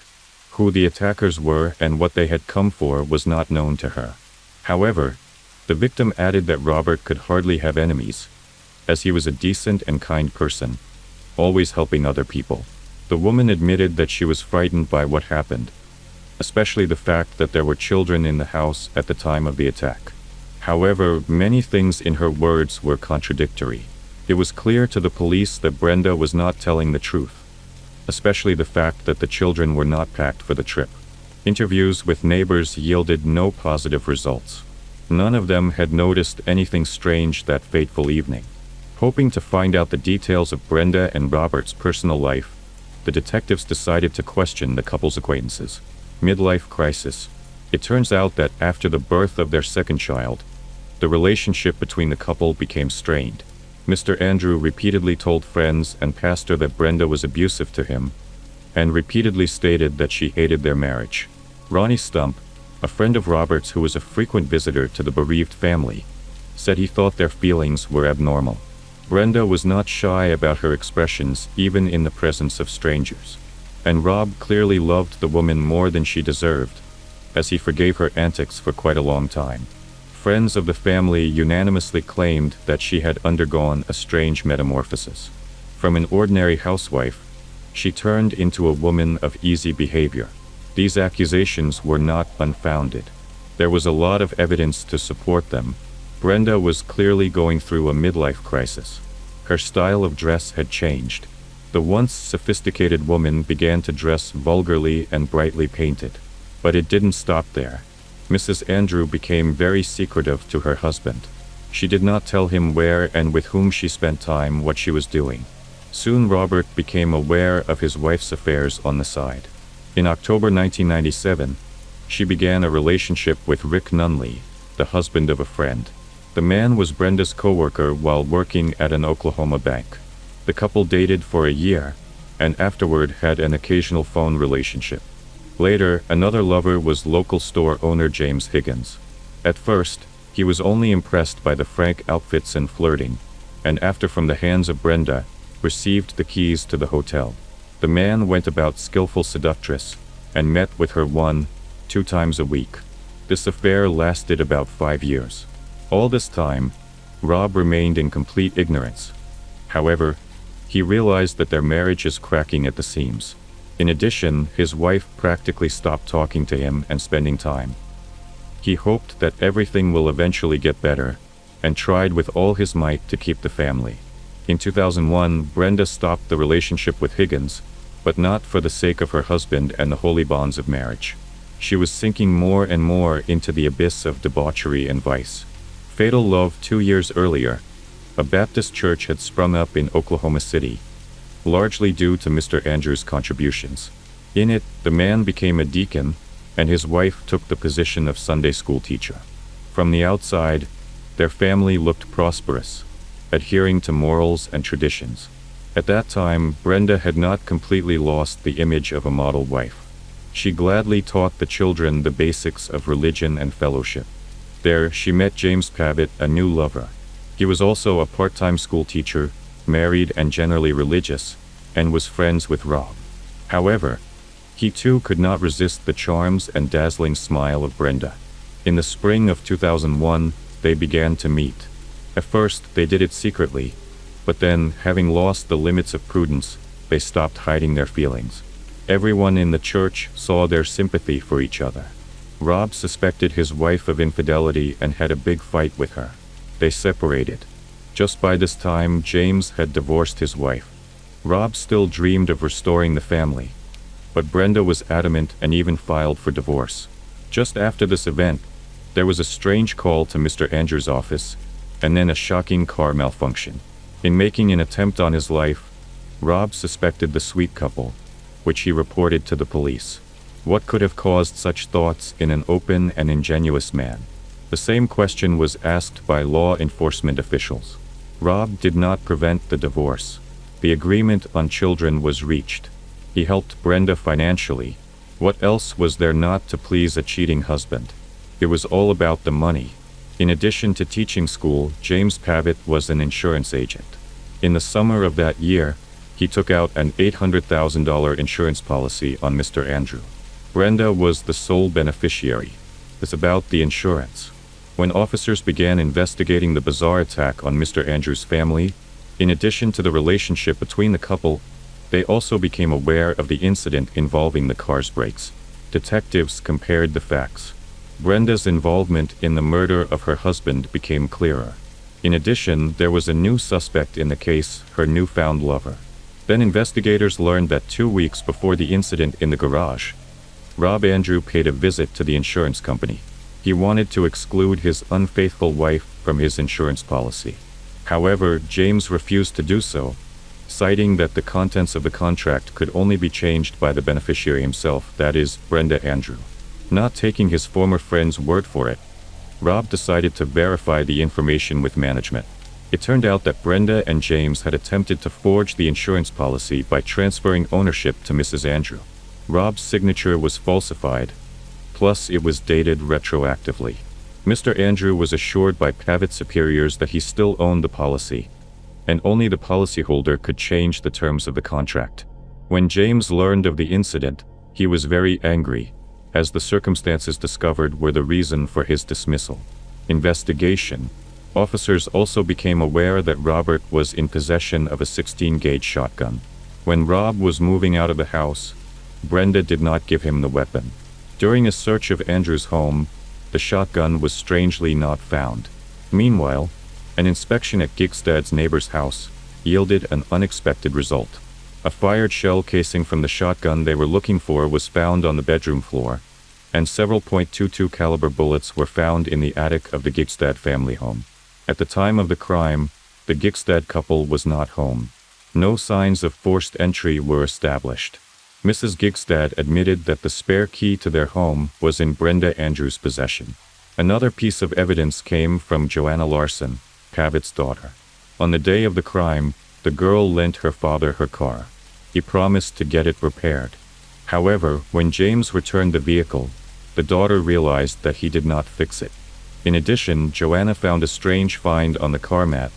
Who the attackers were and what they had come for was not known to her. However, the victim added that Robert could hardly have enemies, as he was a decent and kind person, always helping other people. The woman admitted that she was frightened by what happened, especially the fact that there were children in the house at the time of the attack. However, many things in her words were contradictory. It was clear to the police that Brenda was not telling the truth, especially the fact that the children were not packed for the trip. Interviews with neighbors yielded no positive results. None of them had noticed anything strange that fateful evening. Hoping to find out the details of Brenda and Robert's personal life, the detectives decided to question the couple's acquaintances. Midlife crisis. It turns out that after the birth of their second child, the relationship between the couple became strained. Mr. Andrew repeatedly told friends and pastor that Brenda was abusive to him, and repeatedly stated that she hated their marriage. Ronnie Stump, a friend of Robert's who was a frequent visitor to the bereaved family, said he thought their feelings were abnormal. Brenda was not shy about her expressions even in the presence of strangers, and Rob clearly loved the woman more than she deserved, as he forgave her antics for quite a long time. Friends of the family unanimously claimed that she had undergone a strange metamorphosis. From an ordinary housewife, she turned into a woman of easy behavior. These accusations were not unfounded. There was a lot of evidence to support them. Brenda was clearly going through a midlife crisis. Her style of dress had changed. The once sophisticated woman began to dress vulgarly and brightly painted. But it didn't stop there. Mrs. Andrew became very secretive to her husband. She did not tell him where and with whom she spent time, what she was doing. Soon Robert became aware of his wife's affairs on the side. In October 1997, she began a relationship with Rick Nunley, the husband of a friend. The man was Brenda's co-worker while working at an Oklahoma bank. The couple dated for a year, and afterward had an occasional phone relationship. Later, another lover was local store owner James Higgins. At first, he was only impressed by the frank outfits and flirting, and after from the hands of Brenda, received the keys to the hotel. The man went about skillful seductress, and met with her 1-2 times a week. This affair lasted about 5 years. All this time, Rob remained in complete ignorance. However, he realized that their marriage is cracking at the seams. In addition, his wife practically stopped talking to him and spending time. He hoped that everything will eventually get better, and tried with all his might to keep the family. In 2001, Brenda stopped the relationship with Higgins, but not for the sake of her husband and the holy bonds of marriage. She was sinking more and more into the abyss of debauchery and vice. Fatal love. 2 years earlier, a Baptist church had sprung up in Oklahoma City, largely due to Mr. Andrews' contributions. In it, the man became a deacon, and his wife took the position of Sunday school teacher. From the outside, their family looked prosperous, adhering to morals and traditions. At that time, Brenda had not completely lost the image of a model wife. She gladly taught the children the basics of religion and fellowship. There, she met James Pavitt, a new lover. He was also a part-time school teacher, married and generally religious, and was friends with Rob. However, he too could not resist the charms and dazzling smile of Brenda. In the spring of 2001, they began to meet. At first, they did it secretly, but then, having lost the limits of prudence, they stopped hiding their feelings. Everyone in the church saw their sympathy for each other. Rob suspected his wife of infidelity and had a big fight with her. They separated. Just by this time, James had divorced his wife. Rob still dreamed of restoring the family, but Brenda was adamant and even filed for divorce. Just after this event, there was a strange call to Mr. Andrews' office, and then a shocking car malfunction. In making an attempt on his life, Rob suspected the sweet couple, which he reported to the police. What could have caused such thoughts in an open and ingenuous man? The same question was asked by law enforcement officials. Rob did not prevent the divorce. The agreement on children was reached. He helped Brenda financially, What else was there not to please a cheating husband? It was all about the money. In addition to teaching school, James Pavitt was an insurance agent. In the summer of that year, he took out an $800,000 insurance policy on Mr. Andrew. Brenda was the sole beneficiary. It's about the insurance. When officers began investigating the bizarre attack on Mr. Andrew's family, in addition to the relationship between the couple, they also became aware of the incident involving the car's brakes. Detectives compared the facts. Brenda's involvement in the murder of her husband became clearer. In addition, there was a new suspect in the case, her newfound lover. Then investigators learned that 2 weeks before the incident in the garage, Rob Andrew paid a visit to the insurance company. He wanted to exclude his unfaithful wife from his insurance policy. However, James refused to do so, citing that the contents of the contract could only be changed by the beneficiary himself, that is, Brenda Andrew. Not taking his former friend's word for it, Rob decided to verify the information with management. It turned out that Brenda and James had attempted to forge the insurance policy by transferring ownership to Mrs. Andrew. Rob's signature was falsified, plus it was dated retroactively. Mr. Andrew was assured by Pavitt's superiors that he still owned the policy, and only the policyholder could change the terms of the contract. When James learned of the incident, he was very angry, as the circumstances discovered were the reason for his dismissal. Investigation. Officers also became aware that Robert was in possession of a 16-gauge shotgun. When Rob was moving out of the house, Brenda did not give him the weapon. During a search of Andrew's home, the shotgun was strangely not found. Meanwhile, an inspection at Gigstad's neighbor's house yielded an unexpected result. A fired shell casing from the shotgun they were looking for was found on the bedroom floor, and several .22 caliber bullets were found in the attic of the Gigstad family home. At the time of the crime, the Gigstad couple was not home. No signs of forced entry were established. Mrs. Gigstad admitted that the spare key to their home was in Brenda Andrews' possession. Another piece of evidence came from Joanna Larson, Pavitt's daughter. On the day of the crime, the girl lent her father her car. He promised to get it repaired. However, when James returned the vehicle, the daughter realized that he did not fix it. In addition, Joanna found a strange find on the car mat,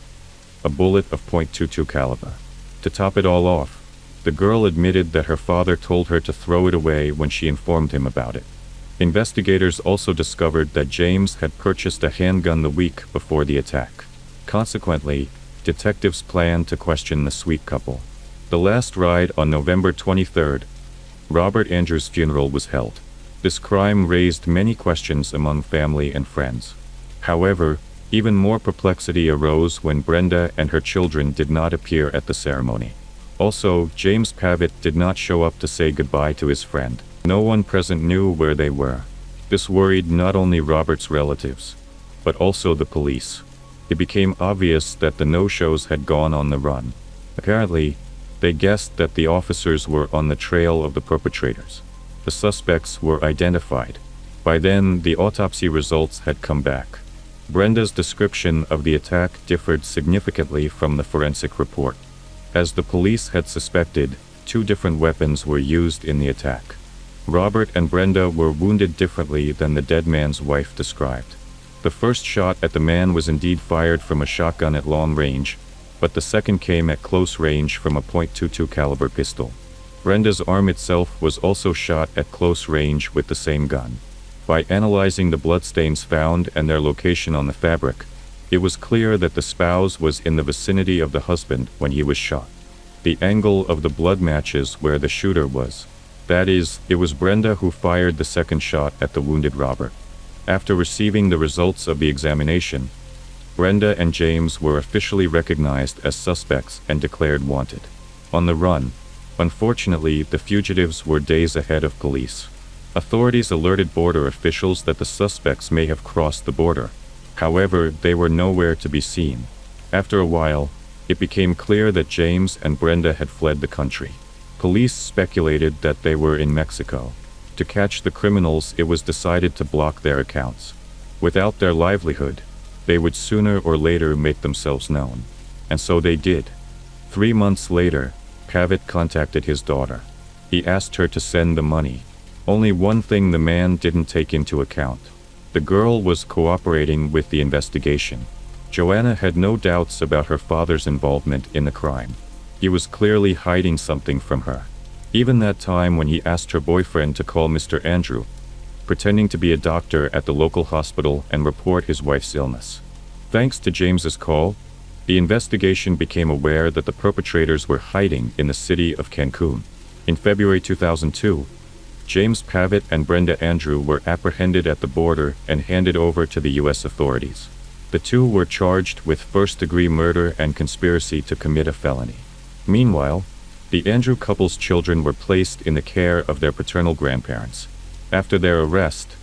a bullet of .22 caliber. To top it all off, the girl admitted that her father told her to throw it away when she informed him about it. Investigators also discovered that James had purchased a handgun the week before the attack. Consequently, detectives planned to question the sweet couple. The last ride on November 23rd, Robert Andrews' funeral was held. This crime raised many questions among family and friends. However, even more perplexity arose when Brenda and her children did not appear at the ceremony. Also, James Pavitt did not show up to say goodbye to his friend. No one present knew where they were. This worried not only Robert's relatives, but also the police. It became obvious that the no-shows had gone on the run. Apparently, they guessed that the officers were on the trail of the perpetrators. The suspects were identified. By then, the autopsy results had come back. Brenda's description of the attack differed significantly from the forensic report. As the police had suspected, 2 different weapons were used in the attack. Robert and Brenda were wounded differently than the dead man's wife described. The first shot at the man was indeed fired from a shotgun at long range, but the second came at close range from a .22 caliber pistol. Brenda's arm itself was also shot at close range with the same gun. By analyzing the bloodstains found and their location on the fabric, it was clear that the spouse was in the vicinity of the husband when he was shot. The angle of the blood matches where the shooter was. That is, it was Brenda who fired the second shot at the wounded Robert. After receiving the results of the examination, Brenda and James were officially recognized as suspects and declared wanted. On the run, unfortunately, the fugitives were days ahead of police. Authorities alerted border officials that the suspects may have crossed the border. However, they were nowhere to be seen. After a while, it became clear that James and Brenda had fled the country. Police speculated that they were in Mexico. To catch the criminals, it was decided to block their accounts. Without their livelihood, they would sooner or later make themselves known. And so they did. 3 months later, Pavitt contacted his daughter. He asked her to send the money. Only one thing the man didn't take into account. The girl was cooperating with the investigation. Joanna had no doubts about her father's involvement in the crime. He was clearly hiding something from her. Even that time when he asked her boyfriend to call Mr. Andrew, pretending to be a doctor at the local hospital and report his wife's illness. Thanks to James's call, the investigation became aware that the perpetrators were hiding in the city of Cancun. In February 2002, James Pavitt and Brenda Andrew were apprehended at the border and handed over to the U.S. authorities. The two were charged with first-degree murder and conspiracy to commit a felony. Meanwhile, the Andrew couple's children were placed in the care of their paternal grandparents. After their arrest,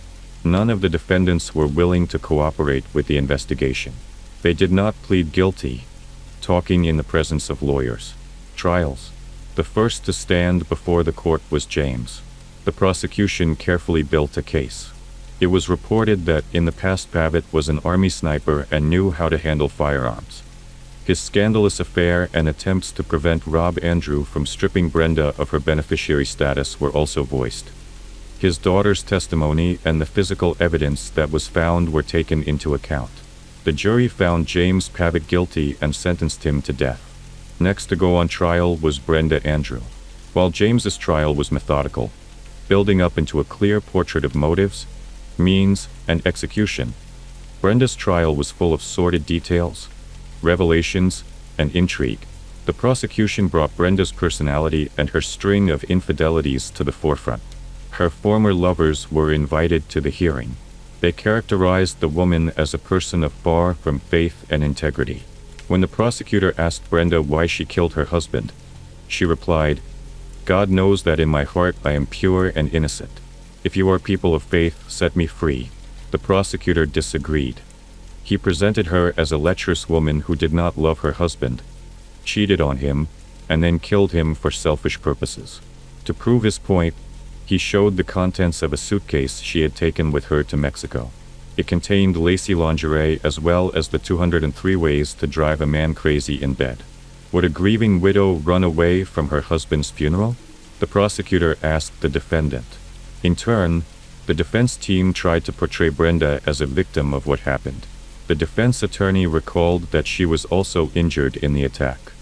none of the defendants were willing to cooperate with the investigation. They did not plead guilty, talking in the presence of lawyers. Trials. The first to stand before the court was James. The prosecution carefully built a case. It was reported that in the past Pavitt was an army sniper and knew how to handle firearms. His scandalous affair and attempts to prevent Rob Andrew from stripping Brenda of her beneficiary status were also voiced. His daughter's testimony and the physical evidence that was found were taken into account. The jury found James Pavitt guilty and sentenced him to death. Next to go on trial was Brenda Andrew. While James's trial was methodical, building up into a clear portrait of motives, means, and execution, Brenda's trial was full of sordid details, revelations, and intrigue. The prosecution brought Brenda's personality and her string of infidelities to the forefront. Her former lovers were invited to the hearing. They characterized the woman as a person of far from faith and integrity. When the prosecutor asked Brenda why she killed her husband, she replied, "God knows that in my heart I am pure and innocent. If you are people of faith, set me free." The prosecutor disagreed. He presented her as a lecherous woman who did not love her husband, cheated on him, and then killed him for selfish purposes. To prove his point, he showed the contents of a suitcase she had taken with her to Mexico. It contained lacy lingerie as well as the 203 ways to drive a man crazy in bed. Would a grieving widow run away from her husband's funeral? The prosecutor asked the defendant. In turn, the defense team tried to portray Brenda as a victim of what happened. The defense attorney recalled that she was also injured in the attack.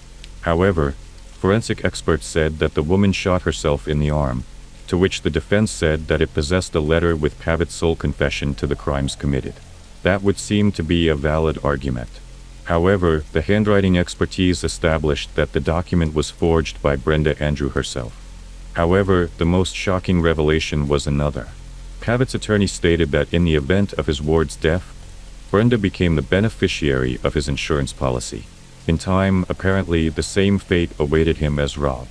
However, forensic experts said that the woman shot herself in the arm, to which the defense said that it possessed a letter with Pavitt's sole confession to the crimes committed. That would seem to be a valid argument. However, the handwriting expertise established that the document was forged by Brenda Andrew herself. However, the most shocking revelation was another. Pavitt's attorney stated that in the event of his ward's death, Brenda became the beneficiary of his insurance policy. In time, apparently, the same fate awaited him as Rob.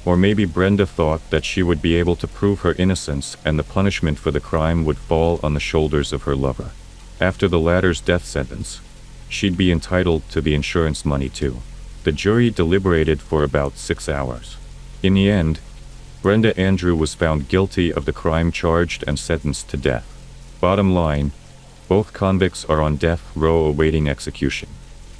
Or maybe Brenda thought that she would be able to prove her innocence and the punishment for the crime would fall on the shoulders of her lover. After the latter's death sentence, she'd be entitled to the insurance money too. The jury deliberated for about 6 hours. In the end, Brenda Andrew was found guilty of the crime charged and sentenced to death. Bottom line, both convicts are on death row awaiting execution.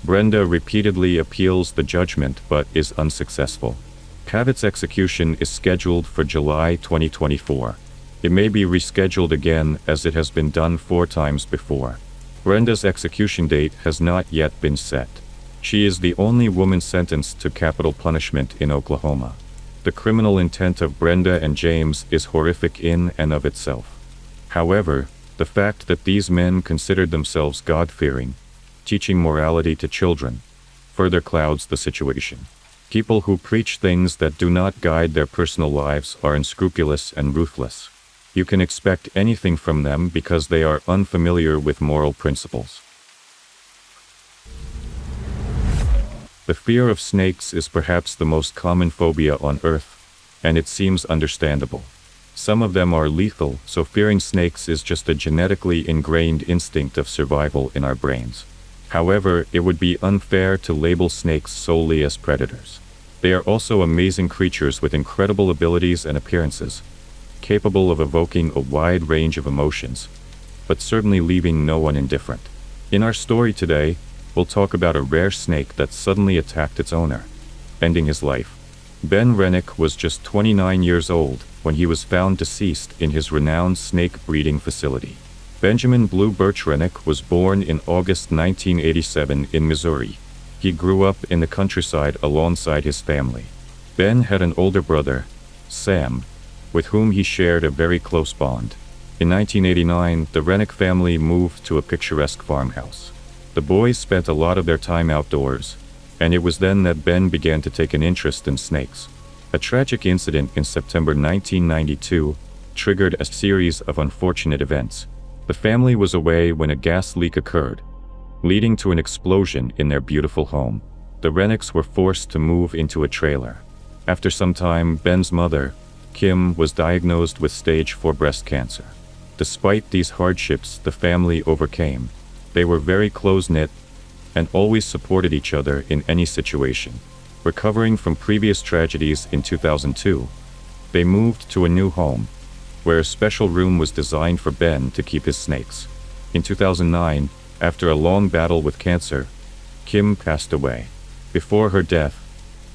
Brenda repeatedly appeals the judgment but is unsuccessful. Pavitt's execution is scheduled for July 2024. It may be rescheduled again as it has been done 4 times before. Brenda's execution date has not yet been set. She is the only woman sentenced to capital punishment in Oklahoma. The criminal intent of Brenda and James is horrific in and of itself. However, the fact that these men considered themselves God-fearing, teaching morality to children, further clouds the situation. People who preach things that do not guide their personal lives are unscrupulous and ruthless. You can expect anything from them because they are unfamiliar with moral principles. The fear of snakes is perhaps the most common phobia on Earth, and it seems understandable. Some of them are lethal, so fearing snakes is just a genetically ingrained instinct of survival in our brains. However, it would be unfair to label snakes solely as predators. They are also amazing creatures with incredible abilities and appearances, capable of evoking a wide range of emotions, but certainly leaving no one indifferent. In our story today, we'll talk about a rare snake that suddenly attacked its owner, ending his life. Ben Rennick was just 29 years old when he was found deceased in his renowned snake breeding facility. Benjamin Blue Birch Rennick was born in August 1987 in Missouri. He grew up in the countryside alongside his family. Ben had an older brother, Sam, with whom he shared a very close bond. In 1989, the Rennick family moved to a picturesque farmhouse. The boys spent a lot of their time outdoors, and it was then that Ben began to take an interest in snakes. A tragic incident in September 1992 triggered a series of unfortunate events. The family was away when a gas leak occurred, leading to an explosion in their beautiful home. The Rennicks were forced to move into a trailer. After some time, Ben's mother, Kim, was diagnosed with stage 4 breast cancer. Despite these hardships, the family overcame. They were very close-knit and always supported each other in any situation. Recovering from previous tragedies in 2002, they moved to a new home, where a special room was designed for Ben to keep his snakes. In 2009, after a long battle with cancer, Kim passed away. Before her death,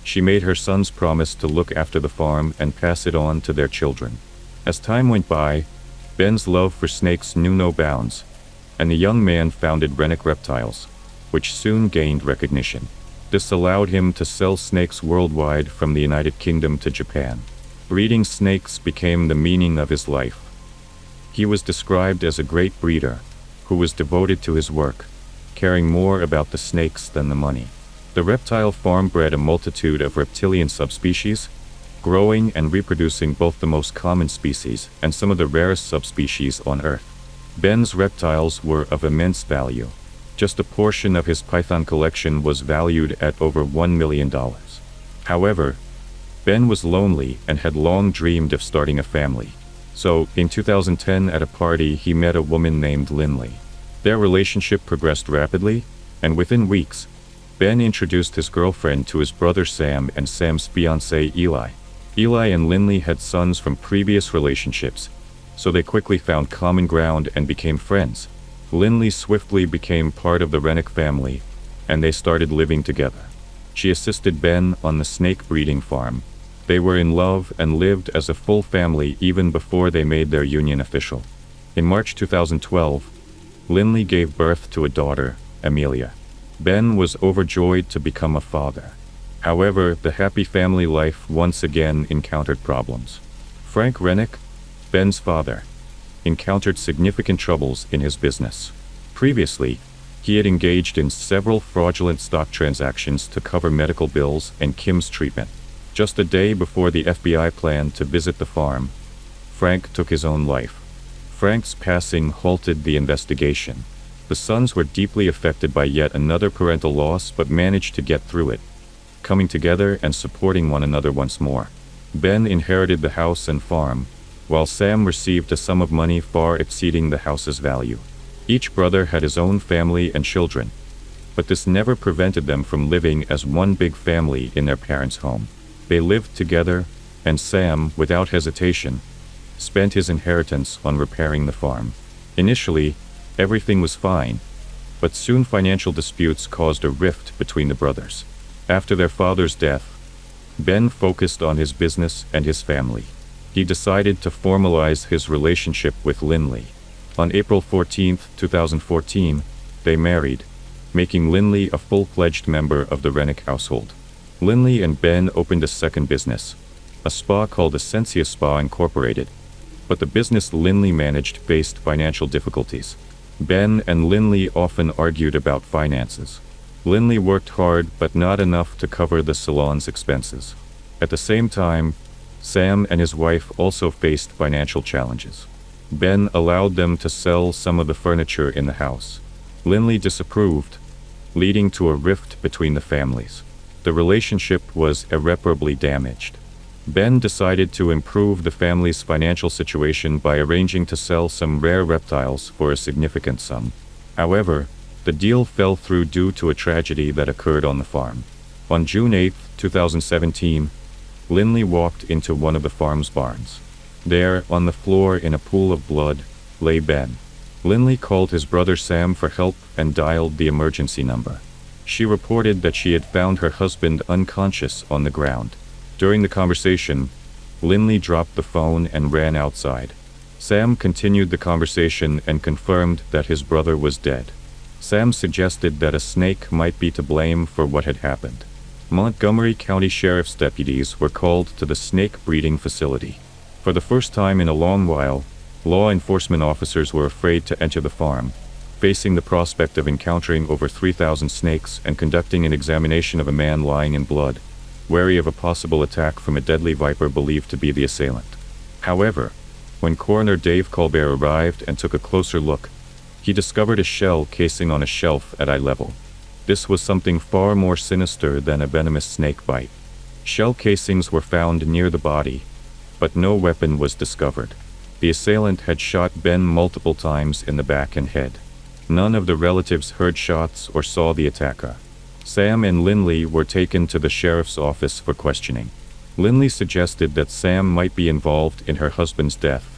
she made her sons promise to look after the farm and pass it on to their children. As time went by, Ben's love for snakes knew no bounds, and the young man founded Rennick Reptiles, which soon gained recognition. This allowed him to sell snakes worldwide from the United Kingdom to Japan. Breeding snakes became the meaning of his life. He was described as a great breeder, who was devoted to his work, caring more about the snakes than the money. The reptile farm bred a multitude of reptilian subspecies, growing and reproducing both the most common species and some of the rarest subspecies on Earth. Ben's reptiles were of immense value. Just a portion of his python collection was valued at over $1 million. However, Ben was lonely and had long dreamed of starting a family. So, in 2010 at a party, he met a woman named Lindley. Their relationship progressed rapidly, and within weeks, Ben introduced his girlfriend to his brother Sam and Sam's fiancé Eli. Eli and Lindley had sons from previous relationships, so they quickly found common ground and became friends. Lindley swiftly became part of the Rennick family, and they started living together. She assisted Ben on the snake breeding farm. They were in love and lived as a full family even before they made their union official. In March 2012, Lindley gave birth to a daughter, Amelia. Ben was overjoyed to become a father. However, the happy family life once again encountered problems. Frank Rennick, Ben's father, encountered significant troubles in his business. Previously, he had engaged in several fraudulent stock transactions to cover medical bills and Kim's treatment. Just a day before the FBI planned to visit the farm, Frank took his own life. Frank's passing halted the investigation. The sons were deeply affected by yet another parental loss but managed to get through it, coming together and supporting one another once more. Ben inherited the house and farm, while Sam received a sum of money far exceeding the house's value. Each brother had his own family and children, but this never prevented them from living as one big family in their parents' home. They lived together, and Sam, without hesitation, spent his inheritance on repairing the farm. Initially, everything was fine, but soon financial disputes caused a rift between the brothers. After their father's death, Ben focused on his business and his family. He decided to formalize his relationship with Lindley. On April 14, 2014, they married, making Lindley a full-fledged member of the Rennick household. Lindley and Ben opened a second business, a spa called Essentia Spa Incorporated, but the business Lindley managed faced financial difficulties. Ben and Lindley often argued about finances. Lindley worked hard but not enough to cover the salon's expenses. At the same time, Sam and his wife also faced financial challenges. Ben allowed them to sell some of the furniture in the house. Lindley disapproved, leading to a rift between the families. The relationship was irreparably damaged. Ben decided to improve the family's financial situation by arranging to sell some rare reptiles for a significant sum. However, the deal fell through due to a tragedy that occurred on the farm. On June 8, 2017, Lindley walked into one of the farm's barns. There, on the floor in a pool of blood, lay Ben. Lindley called his brother Sam for help and dialed the emergency number. She reported that she had found her husband unconscious on the ground. During the conversation, Lindley dropped the phone and ran outside. Sam continued the conversation and confirmed that his brother was dead. Sam suggested that a snake might be to blame for what had happened. Montgomery County Sheriff's deputies were called to the snake breeding facility. For the first time in a long while, law enforcement officers were afraid to enter the farm, facing the prospect of encountering over 3,000 snakes and conducting an examination of a man lying in blood, wary of a possible attack from a deadly viper believed to be the assailant. However, when Coroner Dave Colbert arrived and took a closer look, he discovered a shell casing on a shelf at eye level. This was something far more sinister than a venomous snake bite. Shell casings were found near the body, but no weapon was discovered. The assailant had shot Ben multiple times in the back and head. None of the relatives heard shots or saw the attacker. Sam and Lindley were taken to the sheriff's office for questioning. Lindley suggested that Sam might be involved in her husband's death,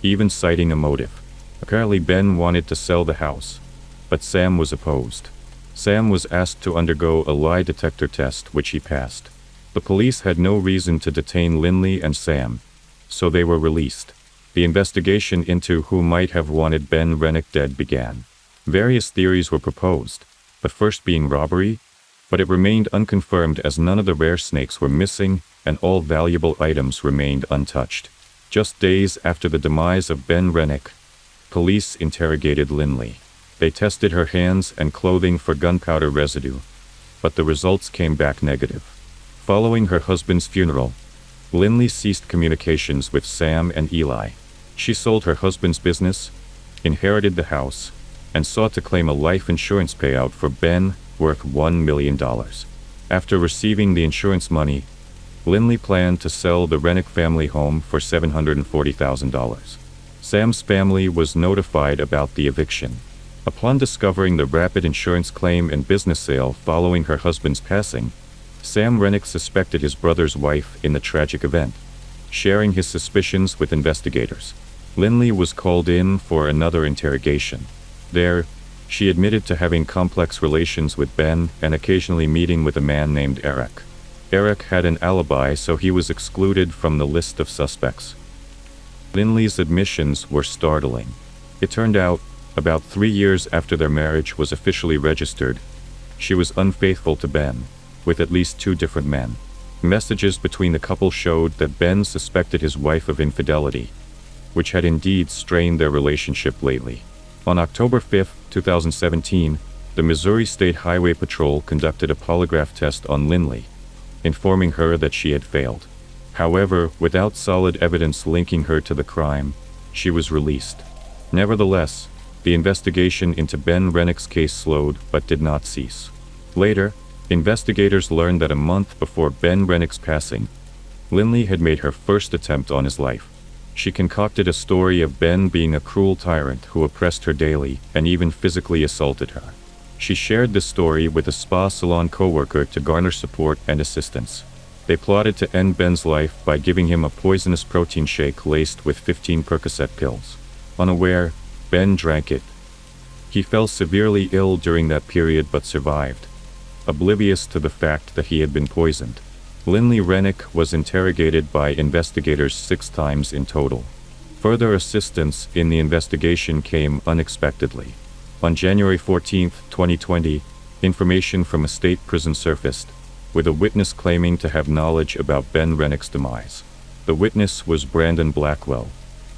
even citing a motive. Apparently Ben wanted to sell the house, but Sam was opposed. Sam was asked to undergo a lie detector test, which he passed. The police had no reason to detain Lindley and Sam, so they were released. The investigation into who might have wanted Ben Rennick dead began. Various theories were proposed, the first being robbery, but it remained unconfirmed as none of the rare snakes were missing and all valuable items remained untouched. Just days after the demise of Ben Rennick, police interrogated Lindley. They tested her hands and clothing for gunpowder residue, but the results came back negative. Following her husband's funeral, Lindley ceased communications with Sam and Eli. She sold her husband's business, inherited the house, and sought to claim a life insurance payout for Ben worth $1 million. After receiving the insurance money, Lindley planned to sell the Rennick family home for $740,000. Sam's family was notified about the eviction. Upon discovering the rapid insurance claim and business sale following her husband's passing, Sam Rennick suspected his brother's wife in the tragic event. Sharing his suspicions with investigators, Lindley was called in for another interrogation. There, she admitted to having complex relations with Ben and occasionally meeting with a man named Eric. Eric had an alibi, so he was excluded from the list of suspects. Lindley's admissions were startling. It turned out, about 3 years after their marriage was officially registered, she was unfaithful to Ben, with at least 2 different men. Messages between the couple showed that Ben suspected his wife of infidelity, which had indeed strained their relationship lately. On October 5, 2017, the Missouri State Highway Patrol conducted a polygraph test on Lindley, informing her that she had failed. However, without solid evidence linking her to the crime, she was released. Nevertheless, the investigation into Ben Rennick's case slowed but did not cease. Later, investigators learned that a month before Ben Rennick's passing, Lindley had made her first attempt on his life. She concocted a story of Ben being a cruel tyrant who oppressed her daily and even physically assaulted her. She shared this story with a spa salon coworker to garner support and assistance. They plotted to end Ben's life by giving him a poisonous protein shake laced with 15 Percocet pills. Unaware, Ben drank it. He fell severely ill during that period but survived, oblivious to the fact that he had been poisoned. Lindley Rennick was interrogated by investigators 6 times in total. Further assistance in the investigation came unexpectedly. On January 14, 2020, information from a state prison surfaced, with a witness claiming to have knowledge about Ben Rennick's demise. The witness was Brandon Blackwell.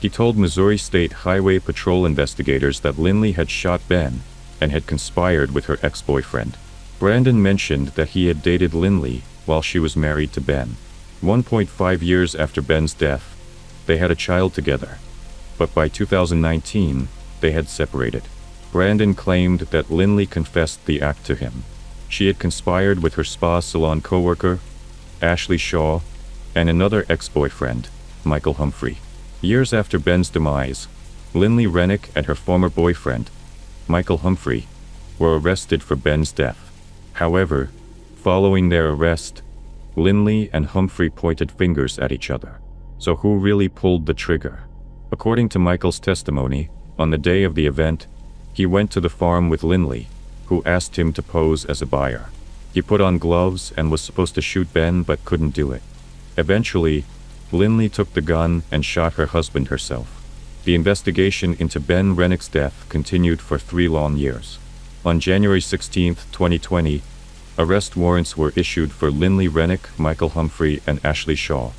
He told Missouri State Highway Patrol investigators that Lindley had shot Ben and had conspired with her ex-boyfriend. Brandon mentioned that he had dated Lindley while she was married to Ben. 1.5 years after Ben's death, they had a child together, but by 2019, they had separated. Brandon claimed that Lindley confessed the act to him. She had conspired with her spa salon coworker, Ashley Shaw, and another ex-boyfriend, Michael Humphrey. Years after Ben's demise, Lindley Rennick and her former boyfriend, Michael Humphrey, were arrested for Ben's death. However, following their arrest, Lindley and Humphrey pointed fingers at each other. So who really pulled the trigger? According to Michael's testimony, on the day of the event, he went to the farm with Lindley, who asked him to pose as a buyer. He put on gloves and was supposed to shoot Ben but couldn't do it. Eventually, Lindley took the gun and shot her husband herself. The investigation into Ben Rennick's death continued for 3 long years. On January 16, 2020, arrest warrants were issued for Lindley Rennick, Michael Humphrey, and Ashley Shaw.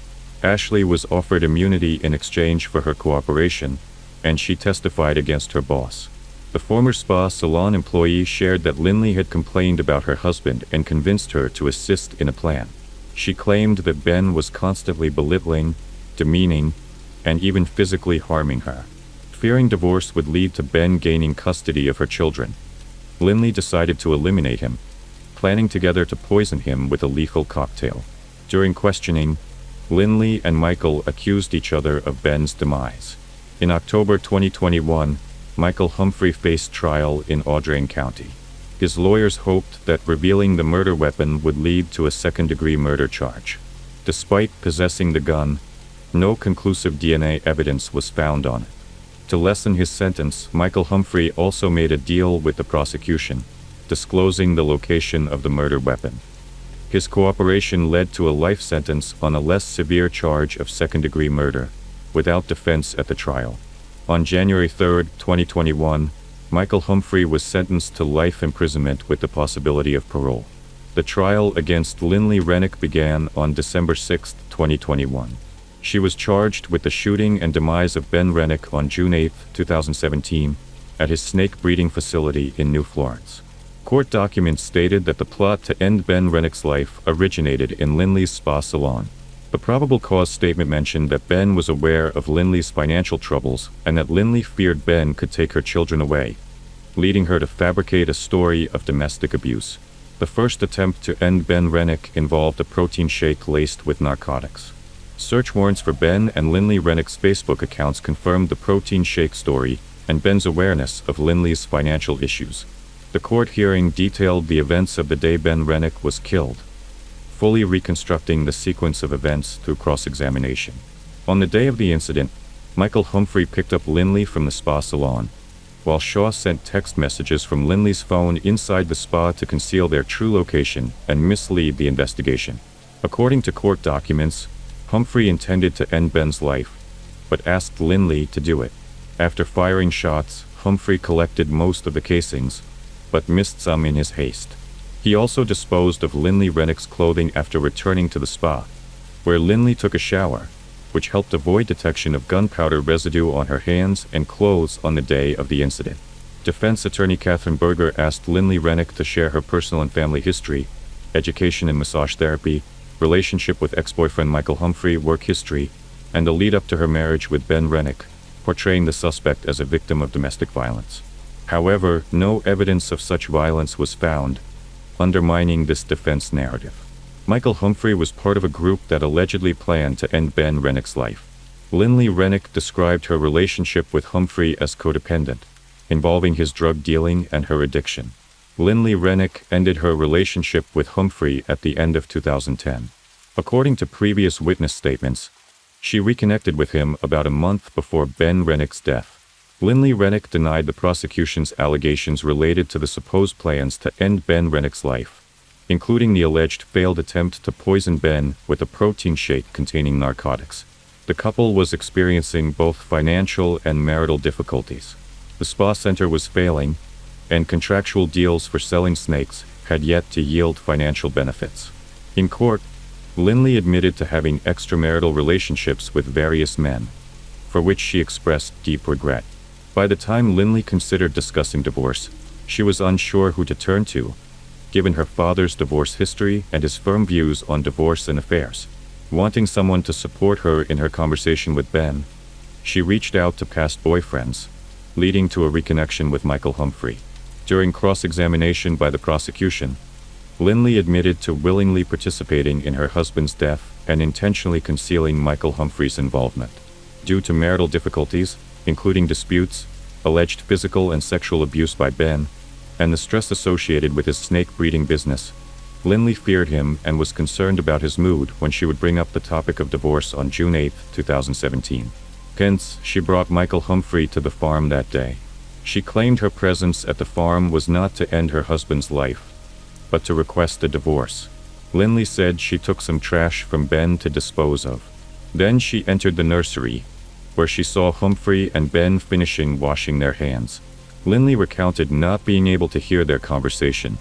Ashley was offered immunity in exchange for her cooperation, and she testified against her boss. The former spa salon employee shared that Lindley had complained about her husband and convinced her to assist in a plan. She claimed that Ben was constantly belittling, demeaning, and even physically harming her. Fearing divorce would lead to Ben gaining custody of her children, Lindley decided to eliminate him, planning together to poison him with a lethal cocktail. During questioning, Lindley and Michael accused each other of Ben's demise. In October 2021, Michael Humphrey faced trial in Audrain County. His lawyers hoped that revealing the murder weapon would lead to a second-degree murder charge. Despite possessing the gun, no conclusive DNA evidence was found on it. To lessen his sentence, Michael Humphrey also made a deal with the prosecution, disclosing the location of the murder weapon. His cooperation led to a life sentence on a less severe charge of second-degree murder, without defense at the trial. On January 3, 2021, Michael Humphrey was sentenced to life imprisonment with the possibility of parole. The trial against Lindley Rennick began on December 6, 2021. She was charged with the shooting and demise of Ben Rennick on June 8, 2017, at his snake breeding facility in New Florence. Court documents stated that the plot to end Ben Rennick's life originated in Lindley's spa salon. The probable cause statement mentioned that Ben was aware of Lindley's financial troubles and that Lindley feared Ben could take her children away, leading her to fabricate a story of domestic abuse. The first attempt to end Ben Rennick involved a protein shake laced with narcotics. Search warrants for Ben and Lindley Rennick's Facebook accounts confirmed the protein shake story and Ben's awareness of Lindley's financial issues. The court hearing detailed the events of the day Ben Rennick was killed, fully reconstructing the sequence of events through cross-examination. On the day of the incident, Michael Humphrey picked up Lindley from the spa salon, while Shaw sent text messages from Lindley's phone inside the spa to conceal their true location and mislead the investigation. According to court documents, Humphrey intended to end Ben's life, but asked Lindley to do it. After firing shots, Humphrey collected most of the casings, but missed some in his haste. He also disposed of Lindley Rennick's clothing after returning to the spa, where Lindley took a shower, which helped avoid detection of gunpowder residue on her hands and clothes on the day of the incident. Defense attorney Catherine Berger asked Lindley Rennick to share her personal and family history, education in massage therapy, relationship with ex-boyfriend Michael Humphrey, work history, and the lead-up to her marriage with Ben Rennick, portraying the suspect as a victim of domestic violence. However, no evidence of such violence was found, undermining this defense narrative. Michael Humphrey was part of a group that allegedly planned to end Ben Rennick's life. Lindley Rennick described her relationship with Humphrey as codependent, involving his drug dealing and her addiction. Lindley Rennick ended her relationship with Humphrey at the end of 2010. According to previous witness statements, she reconnected with him about a month before Ben Rennick's death. Lindley Rennick denied the prosecution's allegations related to the supposed plans to end Ben Rennick's life, including the alleged failed attempt to poison Ben with a protein shake containing narcotics. The couple was experiencing both financial and marital difficulties. The spa center was failing, and contractual deals for selling snakes had yet to yield financial benefits. In court, Lindley admitted to having extramarital relationships with various men, for which she expressed deep regret. By the time Lindley considered discussing divorce, she was unsure who to turn to, given her father's divorce history and his firm views on divorce and affairs. Wanting someone to support her in her conversation with Ben, she reached out to past boyfriends, leading to a reconnection with Michael Humphrey. During cross-examination by the prosecution, Lindley admitted to willingly participating in her husband's death and intentionally concealing Michael Humphrey's involvement. Due to marital difficulties, including disputes, alleged physical and sexual abuse by Ben, and the stress associated with his snake breeding business, Lindley feared him and was concerned about his mood when she would bring up the topic of divorce on June 8, 2017. Hence, she brought Michael Humphrey to the farm that day. She claimed her presence at the farm was not to end her husband's life, but to request a divorce. Lindley said she took some trash from Ben to dispose of. Then she entered the nursery, where she saw Humphrey and Ben finishing washing their hands. Lindley recounted not being able to hear their conversation,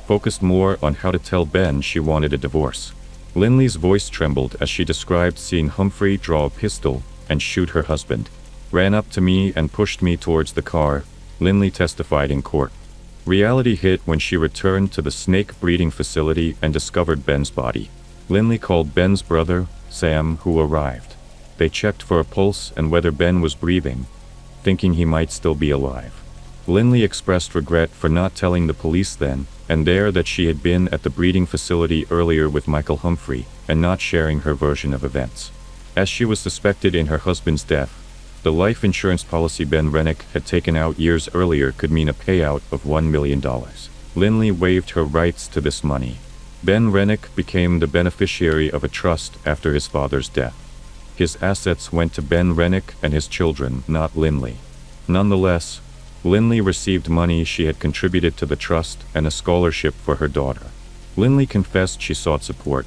focused more on how to tell Ben she wanted a divorce. Lindley's voice trembled as she described seeing Humphrey draw a pistol and shoot her husband. Ran up to me and pushed me towards the car, Lindley testified in court. Reality hit when she returned to the snake breeding facility and discovered Ben's body. Lindley called Ben's brother, Sam, who arrived. They checked for a pulse and whether Ben was breathing, thinking he might still be alive. Lindley expressed regret for not telling the police then and there that she had been at the breeding facility earlier with Michael Humphrey and not sharing her version of events. As she was suspected in her husband's death, the life insurance policy Ben Rennick had taken out years earlier could mean a payout of $1 million. Lindley waived her rights to this money. Ben Rennick became the beneficiary of a trust after his father's death. His assets went to Ben Rennick and his children, not Lindley. Nonetheless, Lindley received money she had contributed to the trust and a scholarship for her daughter. Lindley confessed she sought support,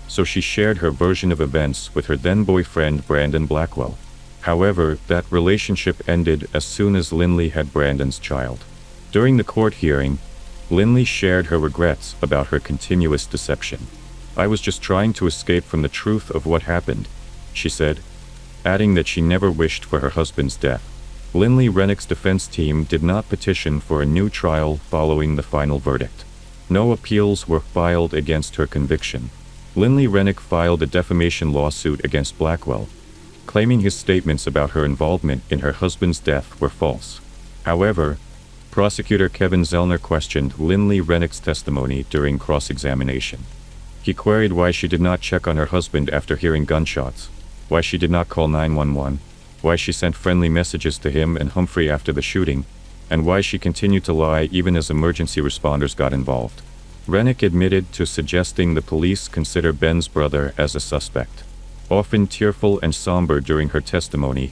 so she shared her version of events with her then-boyfriend Brandon Blackwell. However, that relationship ended as soon as Lindley had Brandon's child. During the court hearing, Lindley shared her regrets about her continuous deception. "I was just trying to escape from the truth of what happened," she said, adding that she never wished for her husband's death. Lindley Rennick's defense team did not petition for a new trial following the final verdict. No appeals were filed against her conviction. Lindley Rennick filed a defamation lawsuit against Blackwell, claiming his statements about her involvement in her husband's death were false. However, prosecutor Kevin Zellner questioned Lindley Rennick's testimony during cross-examination. He queried why she did not check on her husband after hearing gunshots, why she did not call 911, why she sent friendly messages to him and Humphrey after the shooting, and why she continued to lie even as emergency responders got involved. Rennick admitted to suggesting the police consider Ben's brother as a suspect. Often tearful and somber during her testimony,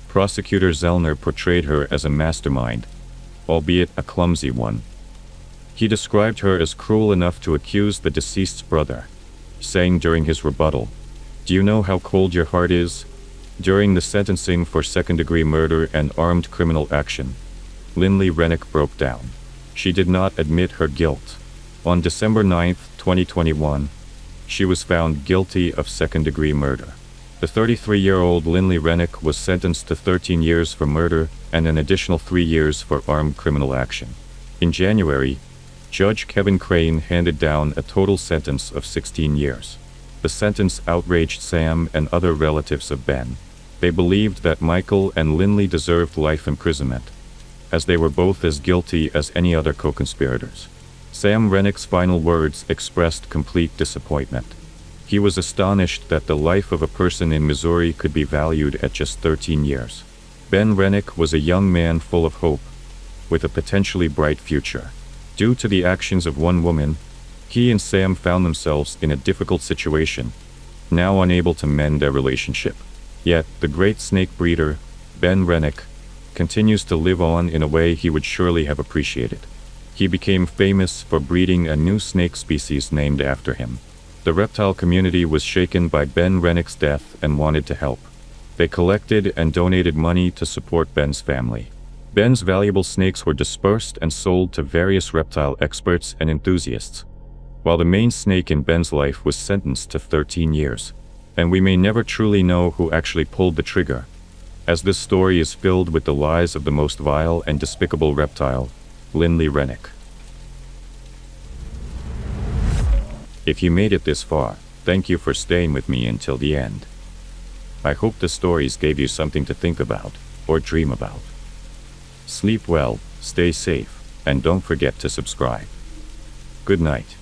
prosecutor Zellner portrayed her as a mastermind, albeit a clumsy one. He described her as cruel enough to accuse the deceased's brother, saying during his rebuttal, "Do you know how cold your heart is?" During the sentencing for second-degree murder and armed criminal action, Lindley Rennick broke down. She did not admit her guilt. On December 9, 2021, she was found guilty of second-degree murder. The 33-year-old Lindley Rennick was sentenced to 13 years for murder and an additional 3 years for armed criminal action. In January, Judge Kevin Crane handed down a total sentence of 16 years. The sentence outraged Sam and other relatives of Ben. They believed that Michael and Lindley deserved life imprisonment, as they were both as guilty as any other co-conspirators. Sam Rennick's final words expressed complete disappointment. He was astonished that the life of a person in Missouri could be valued at just 13 years. Ben Rennick was a young man full of hope, with a potentially bright future. Due to the actions of one woman, he and Sam found themselves in a difficult situation, now unable to mend their relationship. Yet, the great snake breeder, Ben Rennick, continues to live on in a way he would surely have appreciated. He became famous for breeding a new snake species named after him. The reptile community was shaken by Ben Rennick's death and wanted to help. They collected and donated money to support Ben's family. Ben's valuable snakes were dispersed and sold to various reptile experts and enthusiasts, while the main snake in Ben's life was sentenced to 13 years. And we may never truly know who actually pulled the trigger, as this story is filled with the lies of the most vile and despicable reptile, Lindley Rennick. If you made it this far, thank you for staying with me until the end. I hope the stories gave you something to think about, or dream about. Sleep well, stay safe, and don't forget to subscribe. Good night.